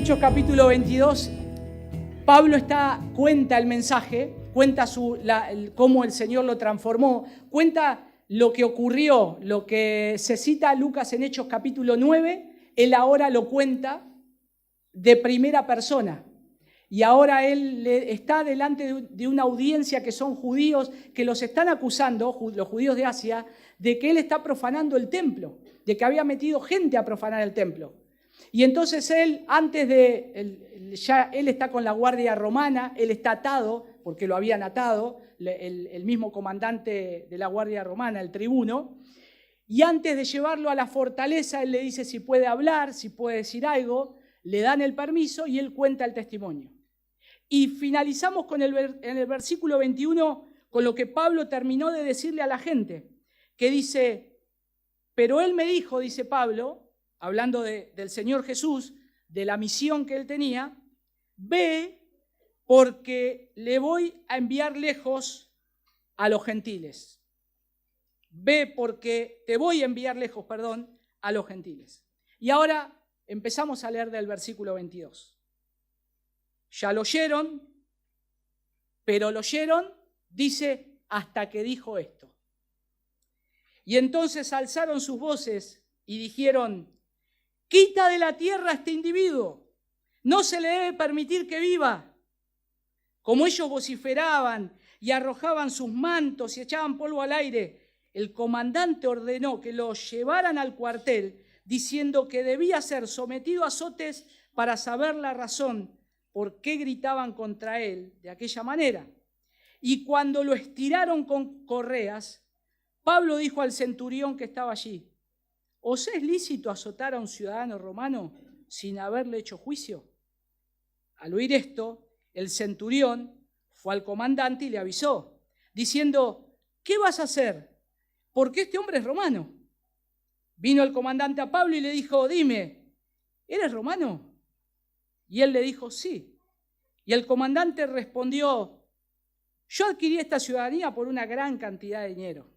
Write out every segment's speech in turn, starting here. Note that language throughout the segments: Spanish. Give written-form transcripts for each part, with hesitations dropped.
Hechos capítulo 22, Pablo cuenta el mensaje, cuenta cómo el Señor lo transformó, cuenta lo que ocurrió, lo que se cita Lucas en Hechos capítulo 9, él ahora lo cuenta de primera persona. Y ahora él está delante de una audiencia que son judíos que los están acusando, los judíos de Asia, de que él está profanando el templo, de que había metido gente a profanar el templo. Y entonces él está con la guardia romana, él está atado, porque lo habían atado, el mismo comandante de la guardia romana, el tribuno, y antes de llevarlo a la fortaleza, él le dice si puede hablar, si puede decir algo, le dan el permiso y él cuenta el testimonio. Y finalizamos en el versículo 21 con lo que Pablo terminó de decirle a la gente, que dice, pero él me dijo, dice Pablo, hablando del Señor Jesús, de la misión que él tenía, ve porque le voy a enviar lejos a los gentiles. Ve porque te voy a enviar lejos, a los gentiles. Y ahora empezamos a leer del versículo 22. Ya lo oyeron, pero lo oyeron, dice, hasta que dijo esto. Y entonces alzaron sus voces y dijeron, quita de la tierra a este individuo, no se le debe permitir que viva. Como ellos vociferaban y arrojaban sus mantos y echaban polvo al aire, el comandante ordenó que lo llevaran al cuartel, diciendo que debía ser sometido a azotes para saber la razón por qué gritaban contra él de aquella manera. Y cuando lo estiraron con correas, Pablo dijo al centurión que estaba allí, ¿os es lícito azotar a un ciudadano romano sin haberle hecho juicio? Al oír esto, el centurión fue al comandante y le avisó, diciendo, ¿qué vas a hacer? Porque este hombre es romano. Vino el comandante a Pablo y le dijo, dime, ¿eres romano? Y él le dijo, sí. Y el comandante respondió, yo adquirí esta ciudadanía por una gran cantidad de dinero.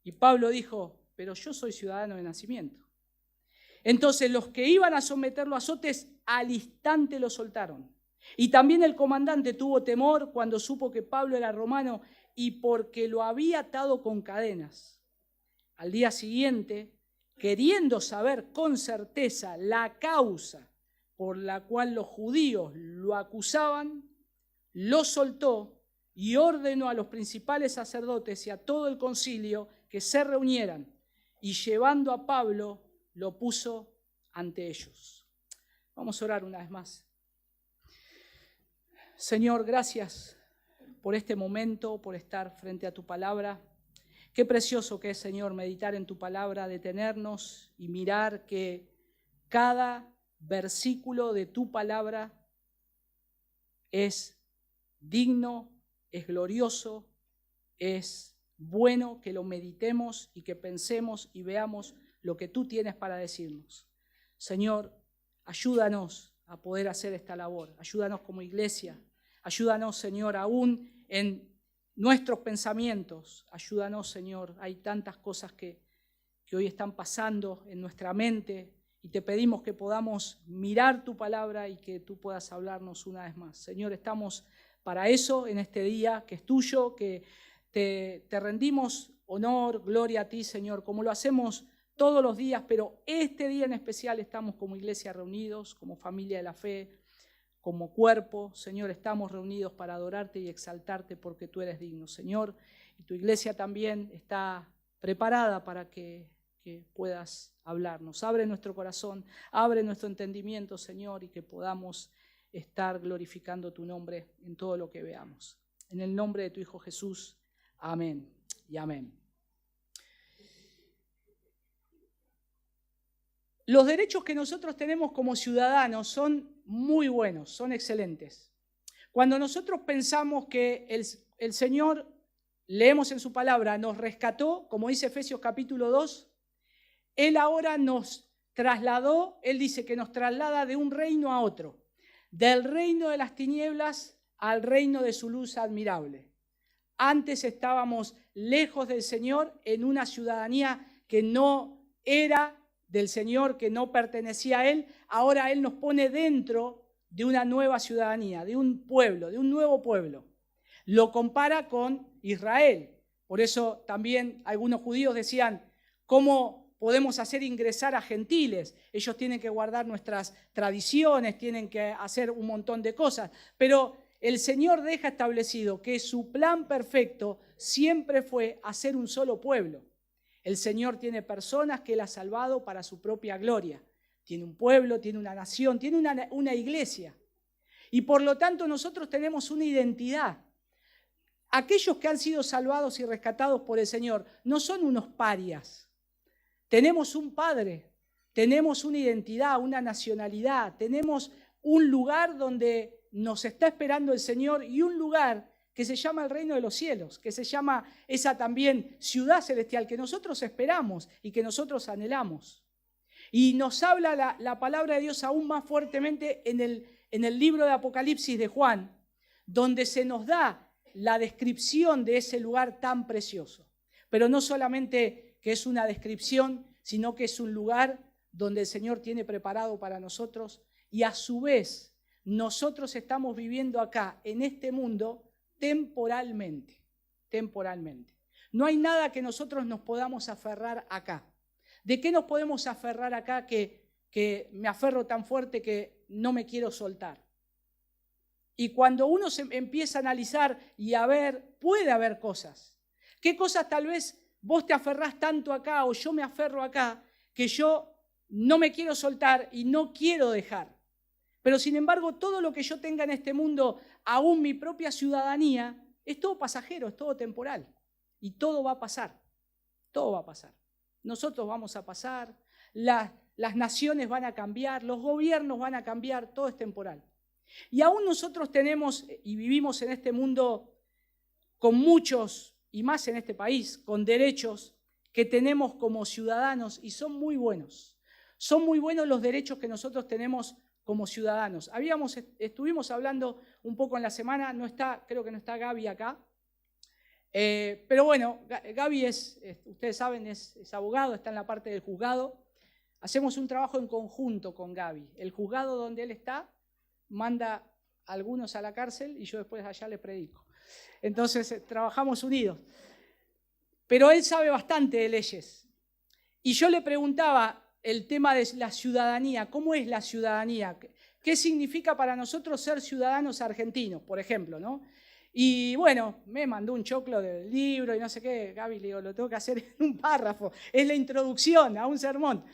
Y Pablo dijo, pero yo soy ciudadano de nacimiento. Entonces los que iban a someterlo a azotes al instante lo soltaron. Y también el comandante tuvo temor cuando supo que Pablo era romano y porque lo había atado con cadenas. Al día siguiente, queriendo saber con certeza la causa por la cual los judíos lo acusaban, lo soltó y ordenó a los principales sacerdotes y a todo el concilio que se reunieran. Y llevando a Pablo, lo puso ante ellos. Vamos a orar una vez más. Señor, gracias por este momento, por estar frente a tu palabra. Qué precioso que es, Señor, meditar en tu palabra, detenernos y mirar que cada versículo de tu palabra es digno, es glorioso, es bueno que lo meditemos y que pensemos y veamos lo que tú tienes para decirnos. Señor, ayúdanos a poder hacer esta labor. Ayúdanos como iglesia. Ayúdanos, Señor, aún en nuestros pensamientos. Ayúdanos, Señor. Hay tantas cosas que hoy están pasando en nuestra mente y te pedimos que podamos mirar tu palabra y que tú puedas hablarnos una vez más. Señor, estamos para eso en este día que es tuyo, que te rendimos honor, gloria a ti, Señor, como lo hacemos todos los días, pero este día en especial estamos como iglesia reunidos, como familia de la fe, como cuerpo. Señor, estamos reunidos para adorarte y exaltarte porque tú eres digno, Señor. Y tu iglesia también está preparada para que puedas hablarnos. Abre nuestro corazón, abre nuestro entendimiento, Señor, y que podamos estar glorificando tu nombre en todo lo que veamos. En el nombre de tu Hijo Jesús, amén y amén. Los derechos que nosotros tenemos como ciudadanos son muy buenos, son excelentes. Cuando nosotros pensamos que el Señor, leemos en su palabra, nos rescató, como dice Efesios capítulo 2, Él ahora nos trasladó, Él dice que nos traslada de un reino a otro, del reino de las tinieblas al reino de su luz admirable. Antes estábamos lejos del Señor en una ciudadanía que no era del Señor que no pertenecía a Él, ahora Él nos pone dentro de una nueva ciudadanía, de un pueblo, de un nuevo pueblo. Lo compara con Israel. Por eso también algunos judíos decían, ¿cómo podemos hacer ingresar a gentiles? Ellos tienen que guardar nuestras tradiciones, tienen que hacer un montón de cosas. Pero el Señor deja establecido que su plan perfecto siempre fue hacer un solo pueblo. El Señor tiene personas que Él ha salvado para su propia gloria. Tiene un pueblo, tiene una nación, tiene una iglesia. Y por lo tanto nosotros tenemos una identidad. Aquellos que han sido salvados y rescatados por el Señor no son unos parias. Tenemos un Padre, tenemos una identidad, una nacionalidad, tenemos un lugar donde nos está esperando el Señor y un lugar que se llama el reino de los cielos, que se llama esa también ciudad celestial que nosotros esperamos y que nosotros anhelamos. Y nos habla la palabra de Dios aún más fuertemente en el libro de Apocalipsis de Juan, donde se nos da la descripción de ese lugar tan precioso. Pero no solamente que es una descripción, sino que es un lugar donde el Señor tiene preparado para nosotros y a su vez nosotros estamos viviendo acá en este mundo temporalmente. No hay nada que nosotros nos podamos aferrar acá. ¿De qué nos podemos aferrar acá que me aferro tan fuerte que no me quiero soltar? Y cuando uno se empieza a analizar y a ver, puede haber cosas. ¿Qué cosas tal vez vos te aferrás tanto acá o yo me aferro acá que yo no me quiero soltar y no quiero dejar? Pero sin embargo, todo lo que yo tenga en este mundo, aún mi propia ciudadanía, es todo pasajero, es todo temporal. Y todo va a pasar, todo va a pasar. Nosotros vamos a pasar, las naciones van a cambiar, los gobiernos van a cambiar, todo es temporal. Y aún nosotros tenemos y vivimos en este mundo con muchos, y más en este país, con derechos que tenemos como ciudadanos y son muy buenos. Son muy buenos los derechos que nosotros tenemos como ciudadanos. Estuvimos hablando un poco en la semana, creo que no está Gaby acá, pero bueno, Gaby ustedes saben, es abogado, está en la parte del juzgado. Hacemos un trabajo en conjunto con Gaby. El juzgado donde él está manda a algunos a la cárcel y yo después allá le predico. Entonces trabajamos unidos. Pero él sabe bastante de leyes. Y yo le preguntaba el tema de la ciudadanía. ¿Cómo es la ciudadanía? ¿Qué significa para nosotros ser ciudadanos argentinos, por ejemplo, ¿no? Y bueno, me mandó un choclo del libro y no sé qué. Gaby, le digo, lo tengo que hacer en un párrafo. Es la introducción a un sermón.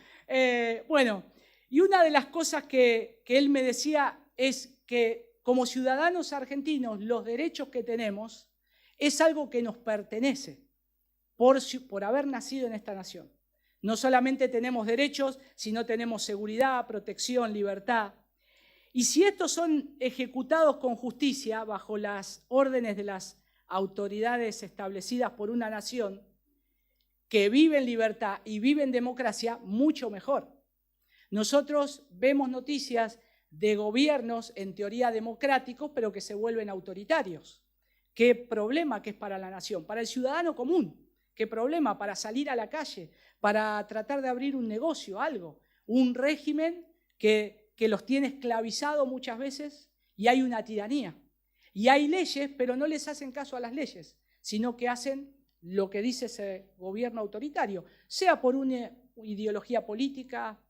Bueno, y una de las cosas que él me decía es que como ciudadanos argentinos, los derechos que tenemos es algo que nos pertenece por haber nacido en esta nación. No solamente tenemos derechos, sino tenemos seguridad, protección, libertad. Y si estos son ejecutados con justicia bajo las órdenes de las autoridades establecidas por una nación que vive en libertad y vive en democracia, mucho mejor. Nosotros vemos noticias de gobiernos en teoría democráticos, pero que se vuelven autoritarios. ¿Qué problema que es para la nación? Para el ciudadano común. ¿Qué problema? Para salir a la calle, para tratar de abrir un negocio, algo. Un régimen que los tiene esclavizados muchas veces y hay una tiranía. Y hay leyes, pero no les hacen caso a las leyes, sino que hacen lo que dice ese gobierno autoritario, sea por una ideología política,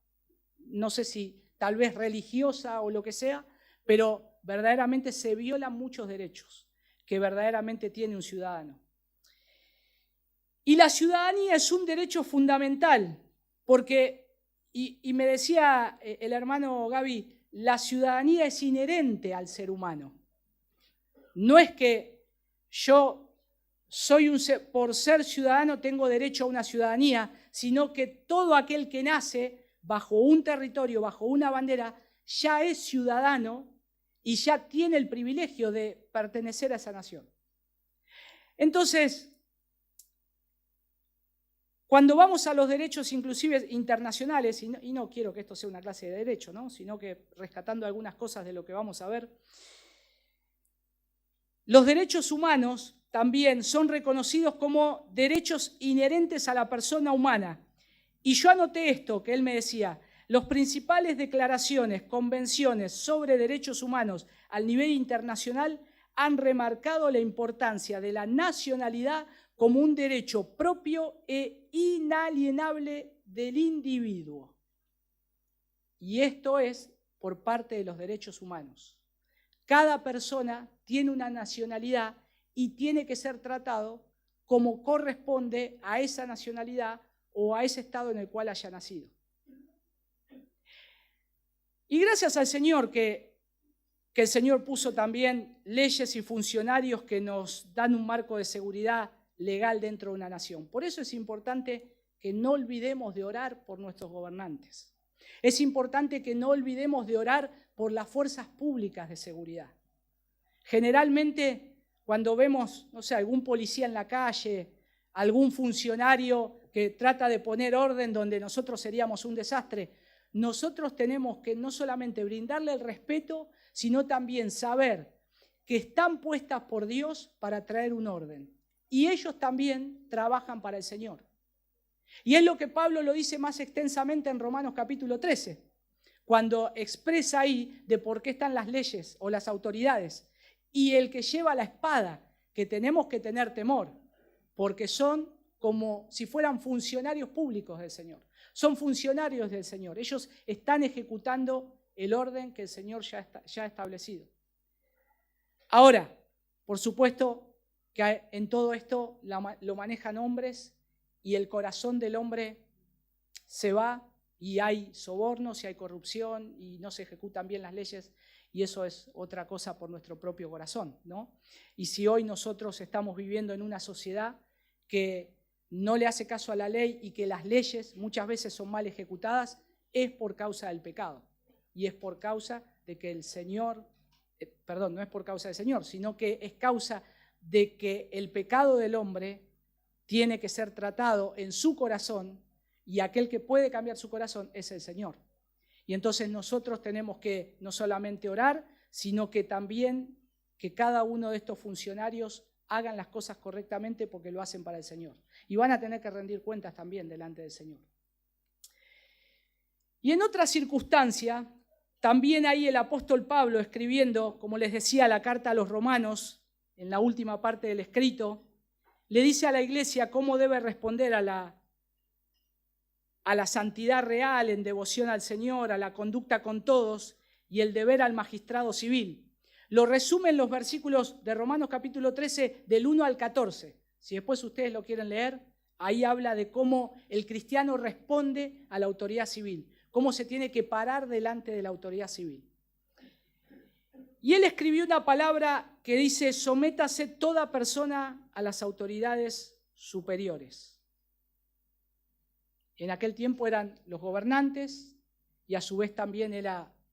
no sé si tal vez religiosa o lo que sea, pero verdaderamente se violan muchos derechos que verdaderamente tiene un ciudadano. Y la ciudadanía es un derecho fundamental, porque, y me decía el hermano Gaby, la ciudadanía es inherente al ser humano. No es que yo por ser ciudadano tengo derecho a una ciudadanía, sino que todo aquel que nace bajo un territorio, bajo una bandera, ya es ciudadano y ya tiene el privilegio de pertenecer a esa nación. Entonces, cuando vamos a los derechos inclusive internacionales, y no quiero que esto sea una clase de derecho, ¿no? Sino que rescatando algunas cosas de lo que vamos a ver, los derechos humanos también son reconocidos como derechos inherentes a la persona humana Y yo anoté esto que él me decía: las principales declaraciones, convenciones sobre derechos humanos al nivel internacional han remarcado la importancia de la nacionalidad como un derecho propio e inalienable del individuo. Y esto es por parte de los derechos humanos. Cada persona tiene una nacionalidad y tiene que ser tratado como corresponde a esa nacionalidad o a ese estado en el cual haya nacido. Y gracias al Señor que el Señor puso también leyes y funcionarios que nos dan un marco de seguridad legal dentro de una nación. Por eso es importante que no olvidemos de orar por nuestros gobernantes. Es importante que no olvidemos de orar por las fuerzas públicas de seguridad. Generalmente, cuando vemos, no sé, algún policía en la calle, algún funcionario que trata de poner orden donde nosotros seríamos un desastre, nosotros tenemos que no solamente brindarle el respeto, sino también saber que están puestas por Dios para traer un orden. Y ellos también trabajan para el Señor. Y es lo que Pablo lo dice más extensamente en Romanos capítulo 13, cuando expresa ahí de por qué están las leyes o las autoridades. Y el que lleva la espada, que tenemos que tener temor, porque son como si fueran funcionarios públicos del Señor. Son funcionarios del Señor. Ellos están ejecutando el orden que el Señor ya ha establecido. Ahora, por supuesto que en todo esto lo manejan hombres y el corazón del hombre se va y hay sobornos y hay corrupción y no se ejecutan bien las leyes. Y eso es otra cosa por nuestro propio corazón, ¿no? Y si hoy nosotros estamos viviendo en una sociedad que no le hace caso a la ley y que las leyes muchas veces son mal ejecutadas, es por causa del pecado. Y es por causa de que el Señor, no es por causa del Señor, sino que es causa de que el pecado del hombre tiene que ser tratado en su corazón y aquel que puede cambiar su corazón es el Señor. Y entonces nosotros tenemos que no solamente orar, sino que también que cada uno de estos funcionarios hagan las cosas correctamente porque lo hacen para el Señor. Y van a tener que rendir cuentas también delante del Señor. Y en otra circunstancia, también ahí el apóstol Pablo escribiendo, como les decía, la carta a los romanos, en la última parte del escrito, le dice a la iglesia cómo debe responder a la santidad real, en devoción al Señor, a la conducta con todos y el deber al magistrado civil. Lo resumen los versículos de Romanos capítulo 13 del 1 al 14. Si después ustedes lo quieren leer, ahí habla de cómo el cristiano responde a la autoridad civil, cómo se tiene que parar delante de la autoridad civil. Y él escribió una palabra que dice: sométase toda persona a las autoridades superiores. En aquel tiempo eran los gobernantes y a su vez también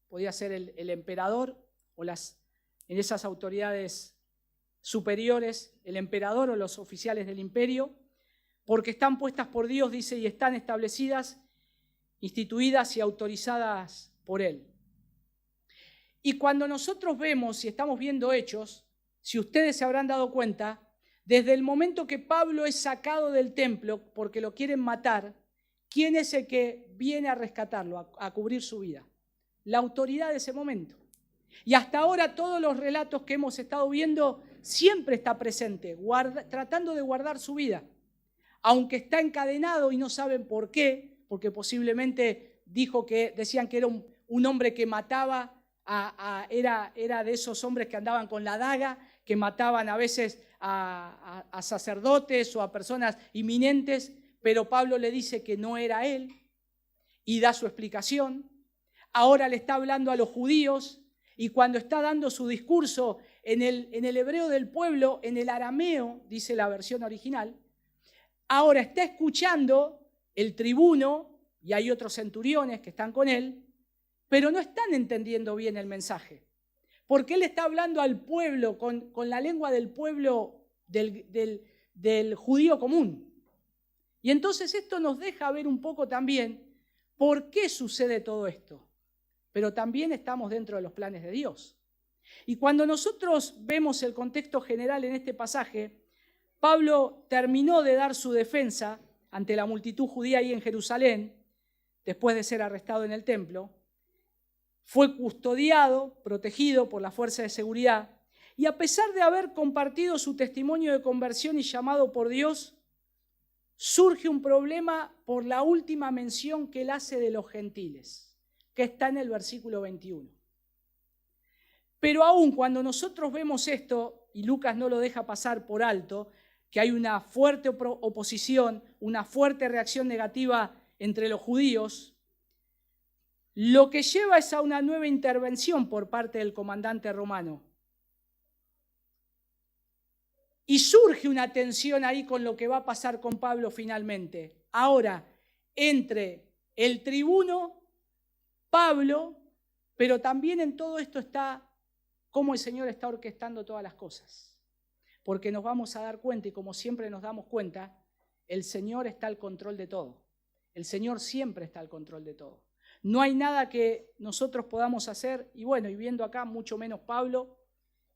podía ser el emperador o en esas autoridades superiores, el emperador o los oficiales del imperio, porque están puestas por Dios, dice, y están establecidas, instituidas y autorizadas por Él. Y cuando nosotros vemos y estamos viendo Hechos, si ustedes se habrán dado cuenta, desde el momento que Pablo es sacado del templo porque lo quieren matar, ¿quién es el que viene a rescatarlo, a cubrir su vida? La autoridad de ese momento. Y hasta ahora todos los relatos que hemos estado viendo siempre está presente, tratando de guardar su vida. Aunque está encadenado y no saben por qué, porque posiblemente decían que era un hombre que mataba, era de esos hombres que andaban con la daga, que mataban a veces a sacerdotes o a personas inminentes, pero Pablo le dice que no era él y da su explicación. Ahora le está hablando a los judíos y cuando está dando su discurso en el hebreo del pueblo, en el arameo, dice la versión original, ahora está escuchando el tribuno y hay otros centuriones que están con él, pero no están entendiendo bien el mensaje, porque él está hablando al pueblo con la lengua del pueblo del judío común. Y entonces esto nos deja ver un poco también por qué sucede todo esto. Pero también estamos dentro de los planes de Dios. Y cuando nosotros vemos el contexto general en este pasaje, Pablo terminó de dar su defensa ante la multitud judía ahí en Jerusalén, después de ser arrestado en el templo, fue custodiado, protegido por la fuerza de seguridad, y a pesar de haber compartido su testimonio de conversión y llamado por Dios, surge un problema por la última mención que él hace de los gentiles, que está en el versículo 21. Pero aún cuando nosotros vemos esto, y Lucas no lo deja pasar por alto, que hay una fuerte oposición, una fuerte reacción negativa entre los judíos, lo que lleva es a una nueva intervención por parte del comandante romano. Y surge una tensión ahí con lo que va a pasar con Pablo finalmente. Ahora, entre el tribuno, Pablo, pero también en todo esto está cómo el Señor está orquestando todas las cosas. Porque nos vamos a dar cuenta, y como siempre nos damos cuenta, el Señor está al control de todo. El Señor siempre está al control de todo. No hay nada que nosotros podamos hacer, y bueno, y viendo acá mucho menos Pablo,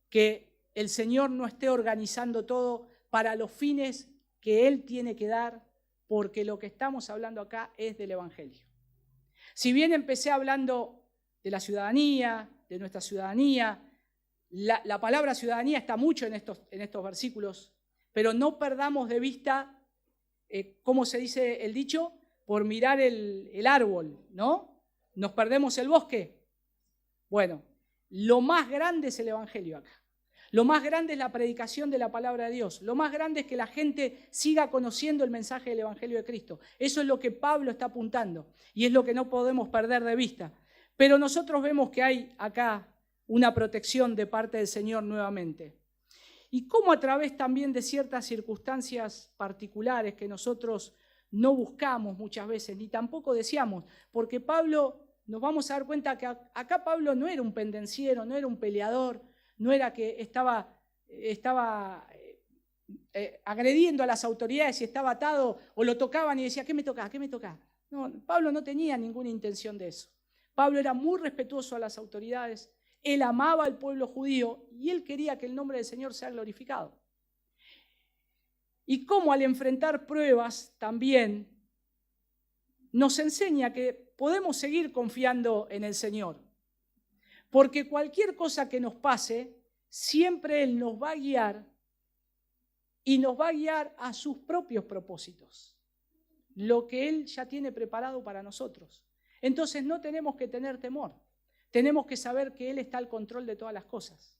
que el Señor no esté organizando todo para los fines que Él tiene que dar, porque lo que estamos hablando acá es del Evangelio. Si bien empecé hablando de la ciudadanía, de nuestra ciudadanía, la palabra ciudadanía está mucho en estos versículos, pero no perdamos de vista, ¿cómo se dice el dicho? Por mirar el árbol, ¿no? ¿Nos perdemos el bosque? Bueno, lo más grande es el Evangelio acá. Lo más grande es la predicación de la palabra de Dios. Lo más grande es que la gente siga conociendo el mensaje del Evangelio de Cristo. Eso es lo que Pablo está apuntando y es lo que no podemos perder de vista. Pero nosotros vemos que hay acá una protección de parte del Señor nuevamente. Y cómo a través también de ciertas circunstancias particulares que nosotros no buscamos muchas veces, ni tampoco deseamos, porque Pablo, nos vamos a dar cuenta que acá Pablo no era un pendenciero, no era un peleador, no era que estaba agrediendo a las autoridades y estaba atado o lo tocaban y decía, ¿qué me toca? ¿Qué me toca? No, Pablo no tenía ninguna intención de eso. Pablo era muy respetuoso a las autoridades, él amaba al pueblo judío y él quería que el nombre del Señor sea glorificado. Y cómo al enfrentar pruebas también nos enseña que podemos seguir confiando en el Señor. Porque cualquier cosa que nos pase, siempre Él nos va a guiar y nos va a guiar a sus propios propósitos. Lo que Él ya tiene preparado para nosotros. Entonces no tenemos que tener temor. Tenemos que saber que Él está al control de todas las cosas.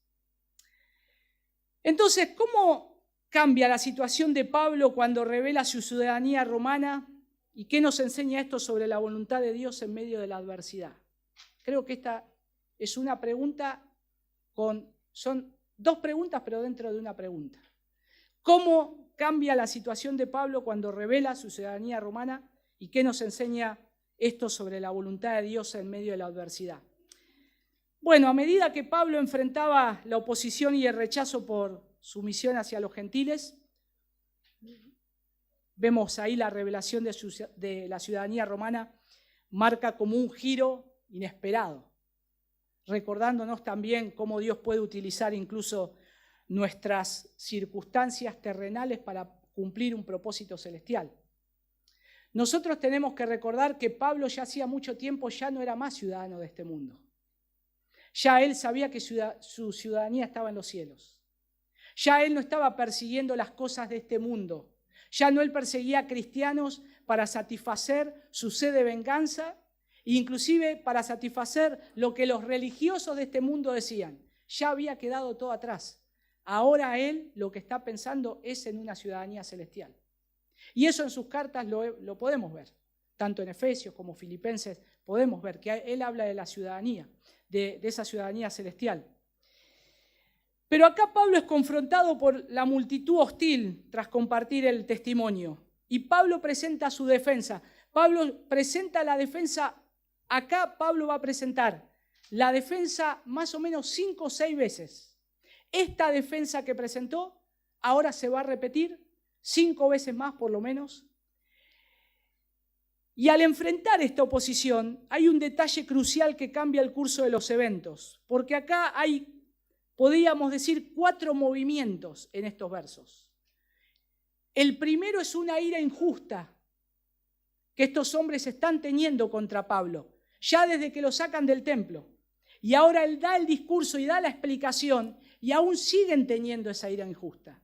Entonces, ¿cómo cambia la situación de Pablo cuando revela su ciudadanía romana? ¿Y qué nos enseña esto sobre la voluntad de Dios en medio de la adversidad? Creo que esta es una pregunta son dos preguntas, pero dentro de una pregunta. ¿Cómo cambia la situación de Pablo cuando revela su ciudadanía romana? ¿Y qué nos enseña esto sobre la voluntad de Dios en medio de la adversidad? Bueno, a medida que Pablo enfrentaba la oposición y el rechazo por su misión hacia los gentiles, vemos ahí la revelación de la ciudadanía romana, marca como un giro inesperado, recordándonos también cómo Dios puede utilizar incluso nuestras circunstancias terrenales para cumplir un propósito celestial. Nosotros tenemos que recordar que Pablo ya hacía mucho tiempo ya no era más ciudadano de este mundo. Ya él sabía que su ciudadanía estaba en los cielos. Ya él no estaba persiguiendo las cosas de este mundo. Ya no él perseguía a cristianos para satisfacer su sed de venganza, inclusive para satisfacer lo que los religiosos de este mundo decían. Ya había quedado todo atrás. Ahora él lo que está pensando es en una ciudadanía celestial. Y eso en sus cartas lo podemos ver. Tanto en Efesios como Filipenses podemos ver que él habla de la ciudadanía, de esa ciudadanía celestial. Pero acá Pablo es confrontado por la multitud hostil tras compartir el testimonio. Y Pablo presenta su defensa. Pablo presenta la defensa. Acá Pablo va a presentar la defensa más o menos 5 o 6 veces. Esta defensa que presentó ahora se va a repetir 5 veces más por lo menos. Y al enfrentar esta oposición hay un detalle crucial que cambia el curso de los eventos. Porque acá hay, podríamos decir, 4 movimientos en estos versos. El primero es una ira injusta que estos hombres están teniendo contra Pablo, ya desde que lo sacan del templo. Y ahora él da el discurso y da la explicación y aún siguen teniendo esa ira injusta.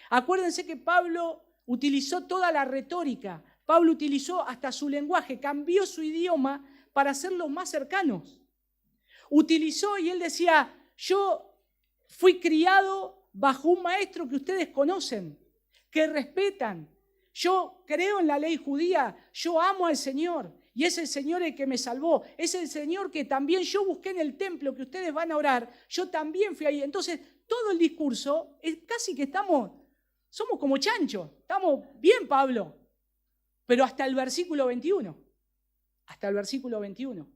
Acuérdense que Pablo utilizó toda la retórica, Pablo utilizó hasta su lenguaje, cambió su idioma para hacerlos más cercanos. Utilizó y él decía, yo fui criado bajo un maestro que ustedes conocen, que respetan. Yo creo en la ley judía, yo amo al Señor y es el Señor el que me salvó. Es el Señor que también yo busqué en el templo que ustedes van a orar, yo también fui ahí. Entonces todo el discurso es casi que somos como chanchos, estamos bien, Pablo, pero hasta el versículo 21, hasta el versículo 21.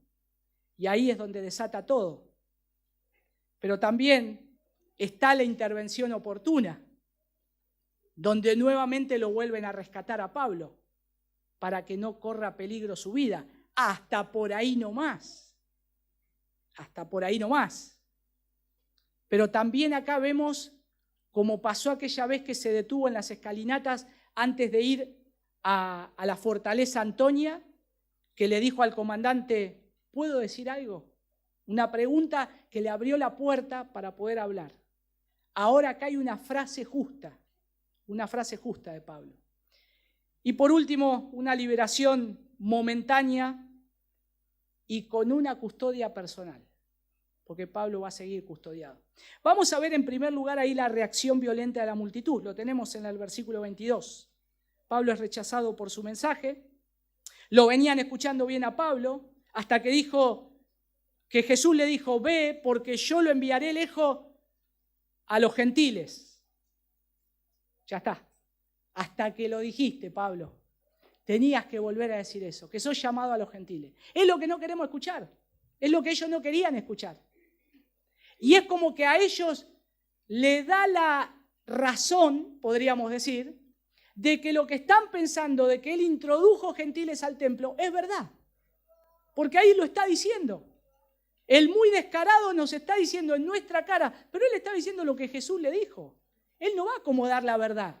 Y ahí es donde desata todo. Pero también está la intervención oportuna, donde nuevamente lo vuelven a rescatar a Pablo, para que no corra peligro su vida. Hasta por ahí nomás. Hasta por ahí nomás. Pero también acá vemos como pasó aquella vez que se detuvo en las escalinatas antes de ir a la fortaleza Antonia, que le dijo al comandante, ¿puedo decir algo? Una pregunta que le abrió la puerta para poder hablar. Ahora acá hay una frase justa de Pablo. Y por último, una liberación momentánea y con una custodia personal, porque Pablo va a seguir custodiado. Vamos a ver en primer lugar ahí la reacción violenta de la multitud. Lo tenemos en el versículo 22. Pablo es rechazado por su mensaje. Lo venían escuchando bien a Pablo hasta que dijo que Jesús le dijo, ve porque yo lo enviaré lejos a los gentiles. Ya está. Hasta que lo dijiste, Pablo. Tenías que volver a decir eso, que sos llamado a los gentiles. Es lo que no queremos escuchar. Es lo que ellos no querían escuchar. Y es como que a ellos le da la razón, podríamos decir, de que lo que están pensando de que él introdujo gentiles al templo es verdad. Porque ahí lo está diciendo. El muy descarado nos está diciendo en nuestra cara, pero él está diciendo lo que Jesús le dijo. Él no va a acomodar la verdad.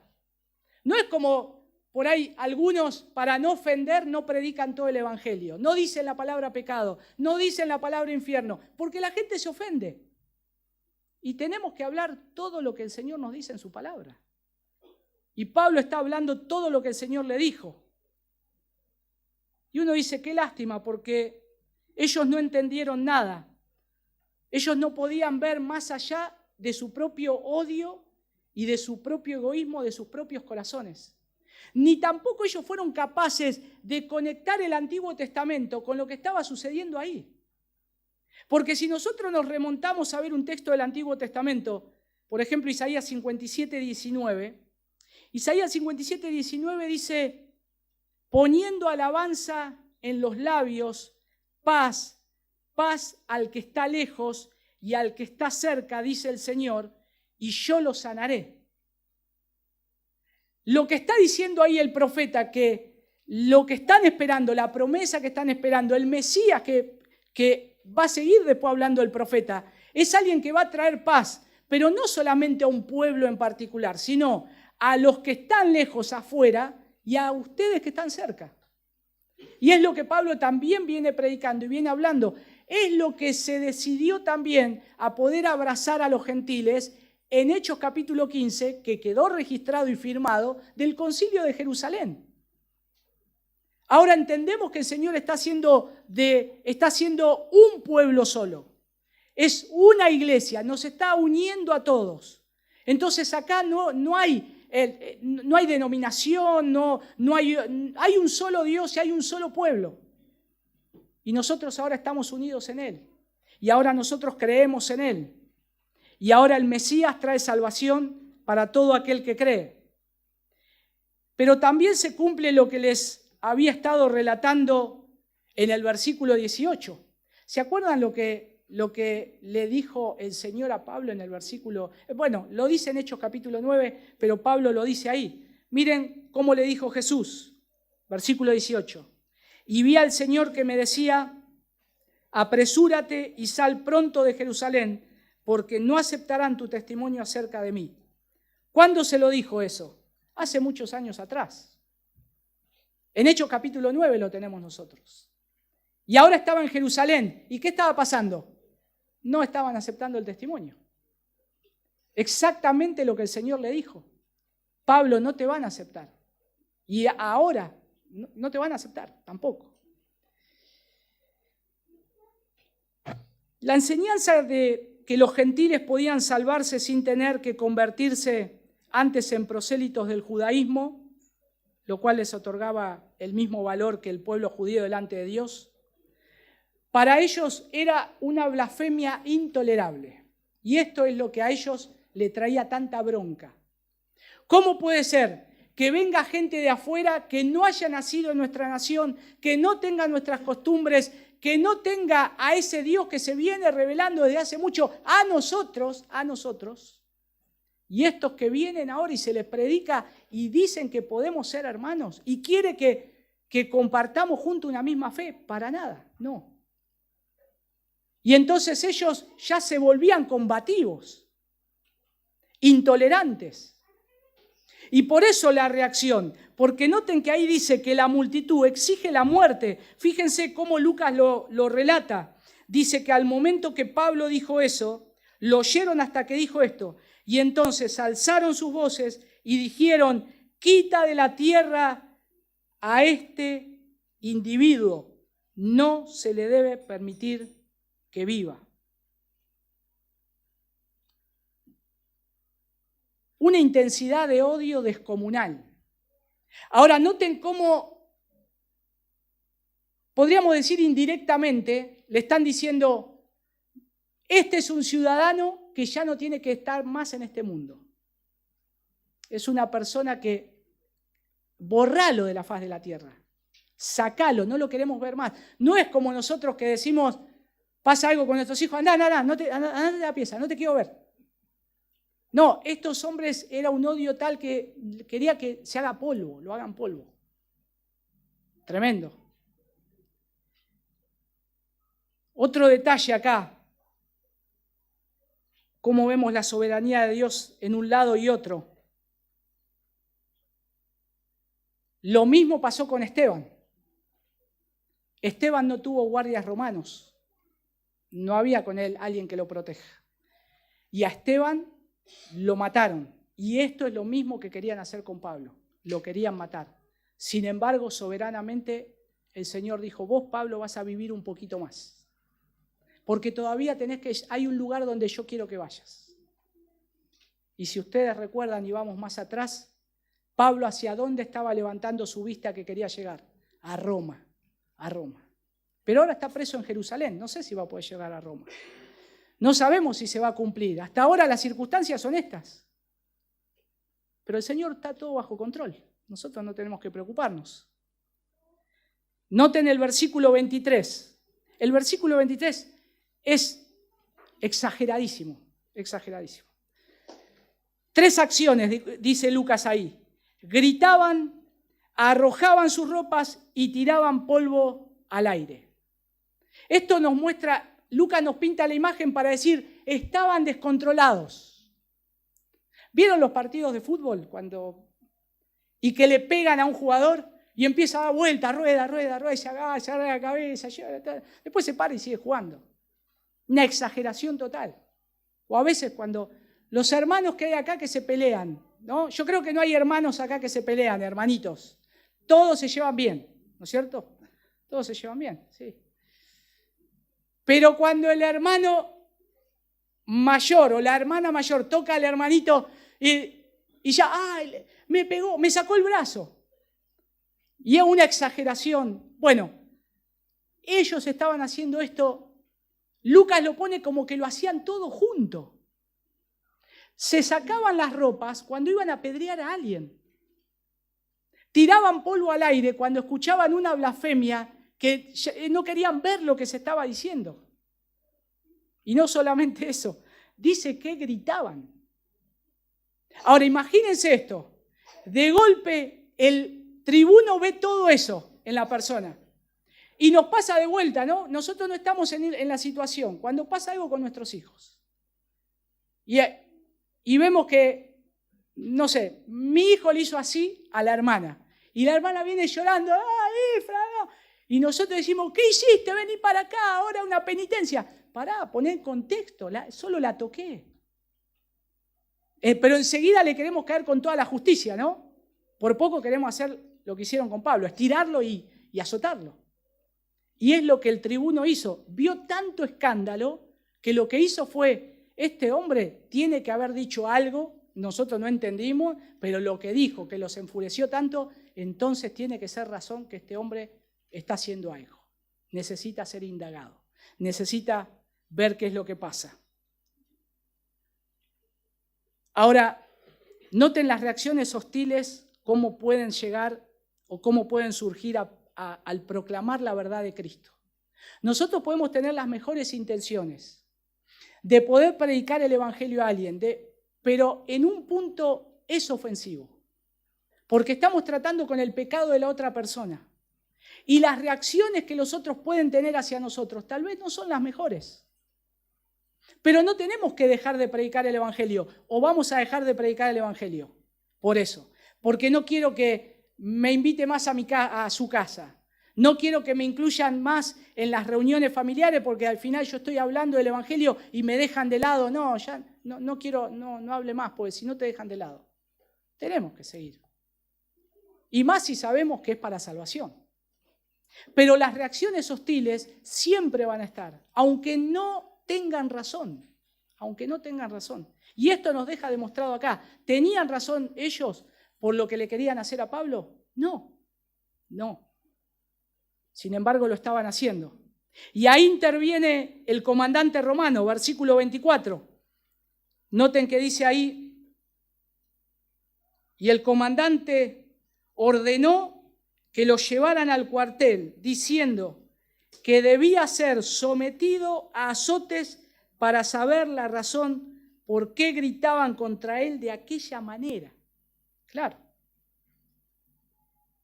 No es como por ahí algunos, para no ofender, no predican todo el evangelio. No dicen la palabra pecado, no dicen la palabra infierno, porque la gente se ofende. Y tenemos que hablar todo lo que el Señor nos dice en su palabra. Y Pablo está hablando todo lo que el Señor le dijo. Y uno dice, qué lástima, porque ellos no entendieron nada. Ellos no podían ver más allá de su propio odio y de su propio egoísmo, de sus propios corazones. Ni tampoco ellos fueron capaces de conectar el Antiguo Testamento con lo que estaba sucediendo ahí. Porque si nosotros nos remontamos a ver un texto del Antiguo Testamento, por ejemplo Isaías 57, 19, Isaías 57, 19 dice, poniendo alabanza en los labios, paz, paz al que está lejos y al que está cerca, dice el Señor, y yo lo sanaré. Lo que está diciendo ahí el profeta, que lo que están esperando, la promesa que están esperando, el Mesías que va a seguir después hablando el profeta, es alguien que va a traer paz, pero no solamente a un pueblo en particular, sino a los que están lejos afuera y a ustedes que están cerca. Y es lo que Pablo también viene predicando y viene hablando. Es lo que se decidió también a poder abrazar a los gentiles en Hechos capítulo 15, que quedó registrado y firmado del Concilio de Jerusalén. Ahora entendemos que el Señor está haciendo un pueblo solo. Es una iglesia, nos está uniendo a todos. Entonces acá no hay denominación, hay un solo Dios y hay un solo pueblo. Y nosotros ahora estamos unidos en Él. Y ahora nosotros creemos en Él. Y ahora el Mesías trae salvación para todo aquel que cree. Pero también se cumple lo que les había estado relatando en el versículo 18. ¿Se acuerdan lo que le dijo el Señor a Pablo en el versículo? Bueno, lo dice en Hechos capítulo 9, pero Pablo lo dice ahí. Miren cómo le dijo Jesús, versículo 18. Y vi al Señor que me decía, apresúrate y sal pronto de Jerusalén, porque no aceptarán tu testimonio acerca de mí. ¿Cuándo se lo dijo eso? Hace muchos años atrás. En Hechos capítulo 9 lo tenemos nosotros. Y ahora estaba en Jerusalén. ¿Y qué estaba pasando? No estaban aceptando el testimonio. Exactamente lo que el Señor le dijo. Pablo, no te van a aceptar. Y ahora no te van a aceptar tampoco. La enseñanza de que los gentiles podían salvarse sin tener que convertirse antes en prosélitos del judaísmo, lo cual les otorgaba el mismo valor que el pueblo judío delante de Dios, para ellos era una blasfemia intolerable. Y esto es lo que a ellos le traía tanta bronca. ¿Cómo puede ser que venga gente de afuera que no haya nacido en nuestra nación, que no tenga nuestras costumbres, que no tenga a ese Dios que se viene revelando desde hace mucho a nosotros, y estos que vienen ahora y se les predica y dicen que podemos ser hermanos y quiere que compartamos juntos una misma fe? Para nada, no. Y entonces ellos ya se volvían combativos, intolerantes. Y por eso la reacción, porque noten que ahí dice que la multitud exige la muerte. Fíjense cómo Lucas lo relata. Dice que al momento que Pablo dijo eso, lo oyeron hasta que dijo esto. Y entonces alzaron sus voces y dijeron, quita de la tierra a este individuo. No se le debe permitir que viva. Una intensidad de odio descomunal. Ahora, noten cómo, podríamos decir indirectamente, le están diciendo, este es un ciudadano que ya no tiene que estar más en este mundo. Es una persona que borralo de la faz de la tierra. Sacalo, no lo queremos ver más. No es como nosotros que decimos, pasa algo con nuestros hijos, andá de la pieza, no te quiero ver. No, estos hombres era un odio tal que quería que se haga polvo, lo hagan polvo. Tremendo. Otro detalle acá, cómo vemos la soberanía de Dios en un lado y otro. Lo mismo pasó con Esteban. Esteban no tuvo guardias romanos, no había con él alguien que lo proteja. Y a Esteban lo mataron. Y esto es lo mismo que querían hacer con Pablo. Lo querían matar. Sin embargo, soberanamente, el Señor dijo, vos, Pablo, vas a vivir un poquito más. Porque todavía hay un lugar donde yo quiero que vayas. Y si ustedes recuerdan y vamos más atrás, Pablo hacia dónde estaba levantando su vista que quería llegar. A Roma. Pero ahora está preso en Jerusalén. No sé si va a poder llegar a Roma. No sabemos si se va a cumplir. Hasta ahora las circunstancias son estas. Pero el Señor está todo bajo control. Nosotros no tenemos que preocuparnos. Noten el versículo 23. El versículo 23 es exageradísimo. 3 acciones, dice Lucas ahí. Gritaban, arrojaban sus ropas y tiraban polvo al aire. Esto nos muestra... Lucas nos pinta la imagen para decir, estaban descontrolados. ¿Vieron los partidos de fútbol y que le pegan a un jugador y empieza a dar vuelta, rueda, y se agacha, la cabeza, después se para y sigue jugando? Una exageración total. O a veces cuando los hermanos que hay acá que se pelean, ¿no? Yo creo que no hay hermanos acá que se pelean, hermanitos. Todos se llevan bien, ¿no es cierto? Todos se llevan bien, sí. Pero cuando el hermano mayor o la hermana mayor toca al hermanito y ya, me pegó, me sacó el brazo. Y es una exageración. Bueno, ellos estaban haciendo esto. Lucas lo pone como que lo hacían todo junto. Se sacaban las ropas cuando iban a apedrear a alguien. Tiraban polvo al aire cuando escuchaban una blasfemia que no querían ver lo que se estaba diciendo. Y no solamente eso, dice que gritaban. Ahora imagínense esto, de golpe el tribuno ve todo eso en la persona y nos pasa de vuelta, ¿no? Nosotros no estamos en la situación, cuando pasa algo con nuestros hijos. Y vemos que, no sé, mi hijo le hizo así a la hermana Y la hermana viene llorando, ¡ay, Efra, no! Y nosotros decimos, ¿qué hiciste? Vení para acá, ahora una penitencia. Pará, poné en contexto, solo la toqué. Pero enseguida le queremos caer con toda la justicia, ¿no? Por poco queremos hacer lo que hicieron con Pablo, estirarlo y azotarlo. Y es lo que el tribuno hizo. Vio tanto escándalo que lo que hizo fue, este hombre tiene que haber dicho algo, nosotros no entendimos, pero lo que dijo, que los enfureció tanto, entonces tiene que ser razón que este hombre está haciendo algo. Necesita ser indagado, necesita ver qué es lo que pasa. Ahora, noten las reacciones hostiles, cómo pueden llegar o cómo pueden surgir al proclamar la verdad de Cristo. Nosotros podemos tener las mejores intenciones de poder predicar el evangelio a alguien, pero en un punto es ofensivo, porque estamos tratando con el pecado de la otra persona. Y las reacciones que los otros pueden tener hacia nosotros tal vez no son las mejores. Pero no tenemos que dejar de predicar el evangelio, o vamos a dejar de predicar el evangelio. Por eso, porque no quiero que me invite más a su casa. No quiero que me incluyan más en las reuniones familiares porque al final yo estoy hablando del evangelio y me dejan de lado. No, ya no quiero, no hable más porque si no te dejan de lado. Tenemos que seguir. Y más si sabemos que es para salvación. Pero las reacciones hostiles siempre van a estar, aunque no tengan razón. Aunque no tengan razón. Y esto nos deja demostrado acá. ¿Tenían razón ellos por lo que le querían hacer a Pablo? No. Sin embargo, lo estaban haciendo. Y ahí interviene el comandante romano, versículo 24. Noten que dice ahí, y el comandante ordenó que lo llevaran al cuartel, diciendo que debía ser sometido a azotes para saber la razón por qué gritaban contra él de aquella manera. Claro.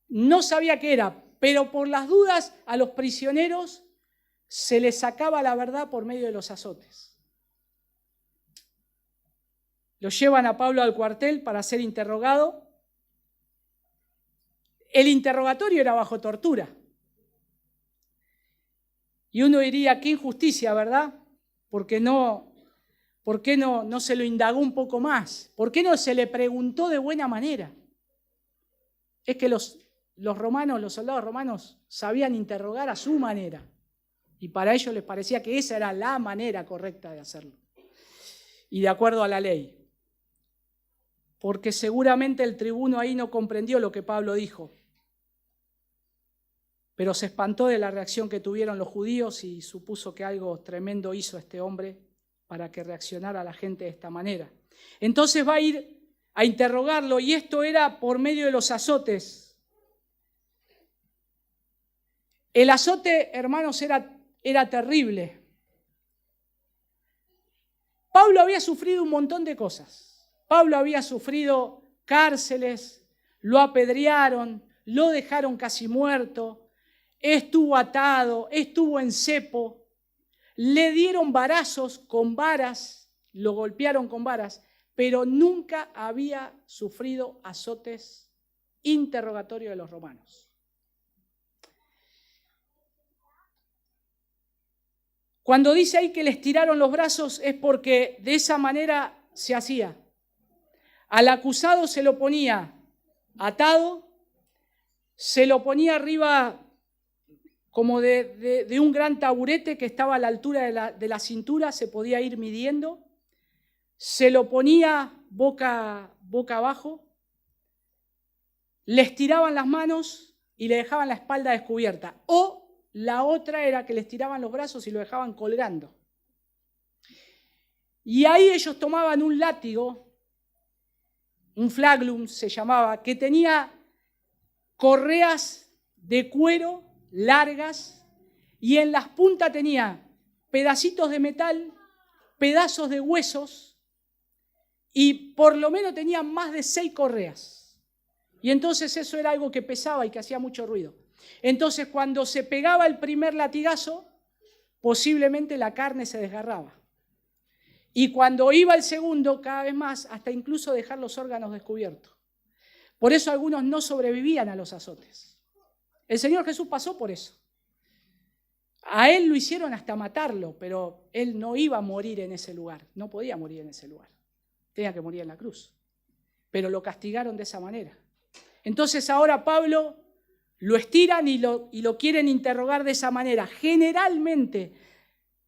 No sabía qué era, pero por las dudas a los prisioneros se les sacaba la verdad por medio de los azotes. Lo llevan a Pablo al cuartel para ser interrogado. El interrogatorio era bajo tortura. Y uno diría, qué injusticia, ¿verdad? ¿Por qué no se lo indagó un poco más? ¿Por qué no se le preguntó de buena manera? Es que los soldados romanos sabían interrogar a su manera. Y para ellos les parecía que esa era la manera correcta de hacerlo. Y de acuerdo a la ley. Porque seguramente el tribuno ahí no comprendió lo que Pablo dijo. Pero se espantó de la reacción que tuvieron los judíos y supuso que algo tremendo hizo este hombre para que reaccionara la gente de esta manera. Entonces va a ir a interrogarlo y esto era por medio de los azotes. El azote, hermanos, era terrible. Pablo había sufrido un montón de cosas. Pablo había sufrido cárceles, lo apedrearon, lo dejaron casi muerto. Estuvo atado, estuvo en cepo, le dieron varazos con varas, lo golpearon con varas, pero nunca había sufrido azotes interrogatorios de los romanos. Cuando dice ahí que les tiraron los brazos es porque de esa manera se hacía. Al acusado se lo ponía atado, se lo ponía arriba como de un gran taburete que estaba a la altura de la cintura, se podía ir midiendo, se lo ponía boca abajo, le estiraban las manos y le dejaban la espalda descubierta. O la otra era que le estiraban los brazos y lo dejaban colgando. Y ahí ellos tomaban un látigo, un flaglum se llamaba, que tenía correas de cuero largas y en las puntas tenía pedacitos de metal, pedazos de huesos y por lo menos tenía más de 6 correas. Y entonces eso era algo que pesaba y que hacía mucho ruido. Entonces cuando se pegaba el primer latigazo, posiblemente la carne se desgarraba. Y cuando iba el segundo, cada vez más, hasta incluso dejar los órganos descubiertos. Por eso algunos no sobrevivían a los azotes. El Señor Jesús pasó por eso. A Él lo hicieron hasta matarlo, pero Él no iba a morir en ese lugar. No podía morir en ese lugar. Tenía que morir en la cruz. Pero lo castigaron de esa manera. Entonces ahora Pablo lo estiran y lo quieren interrogar de esa manera. Generalmente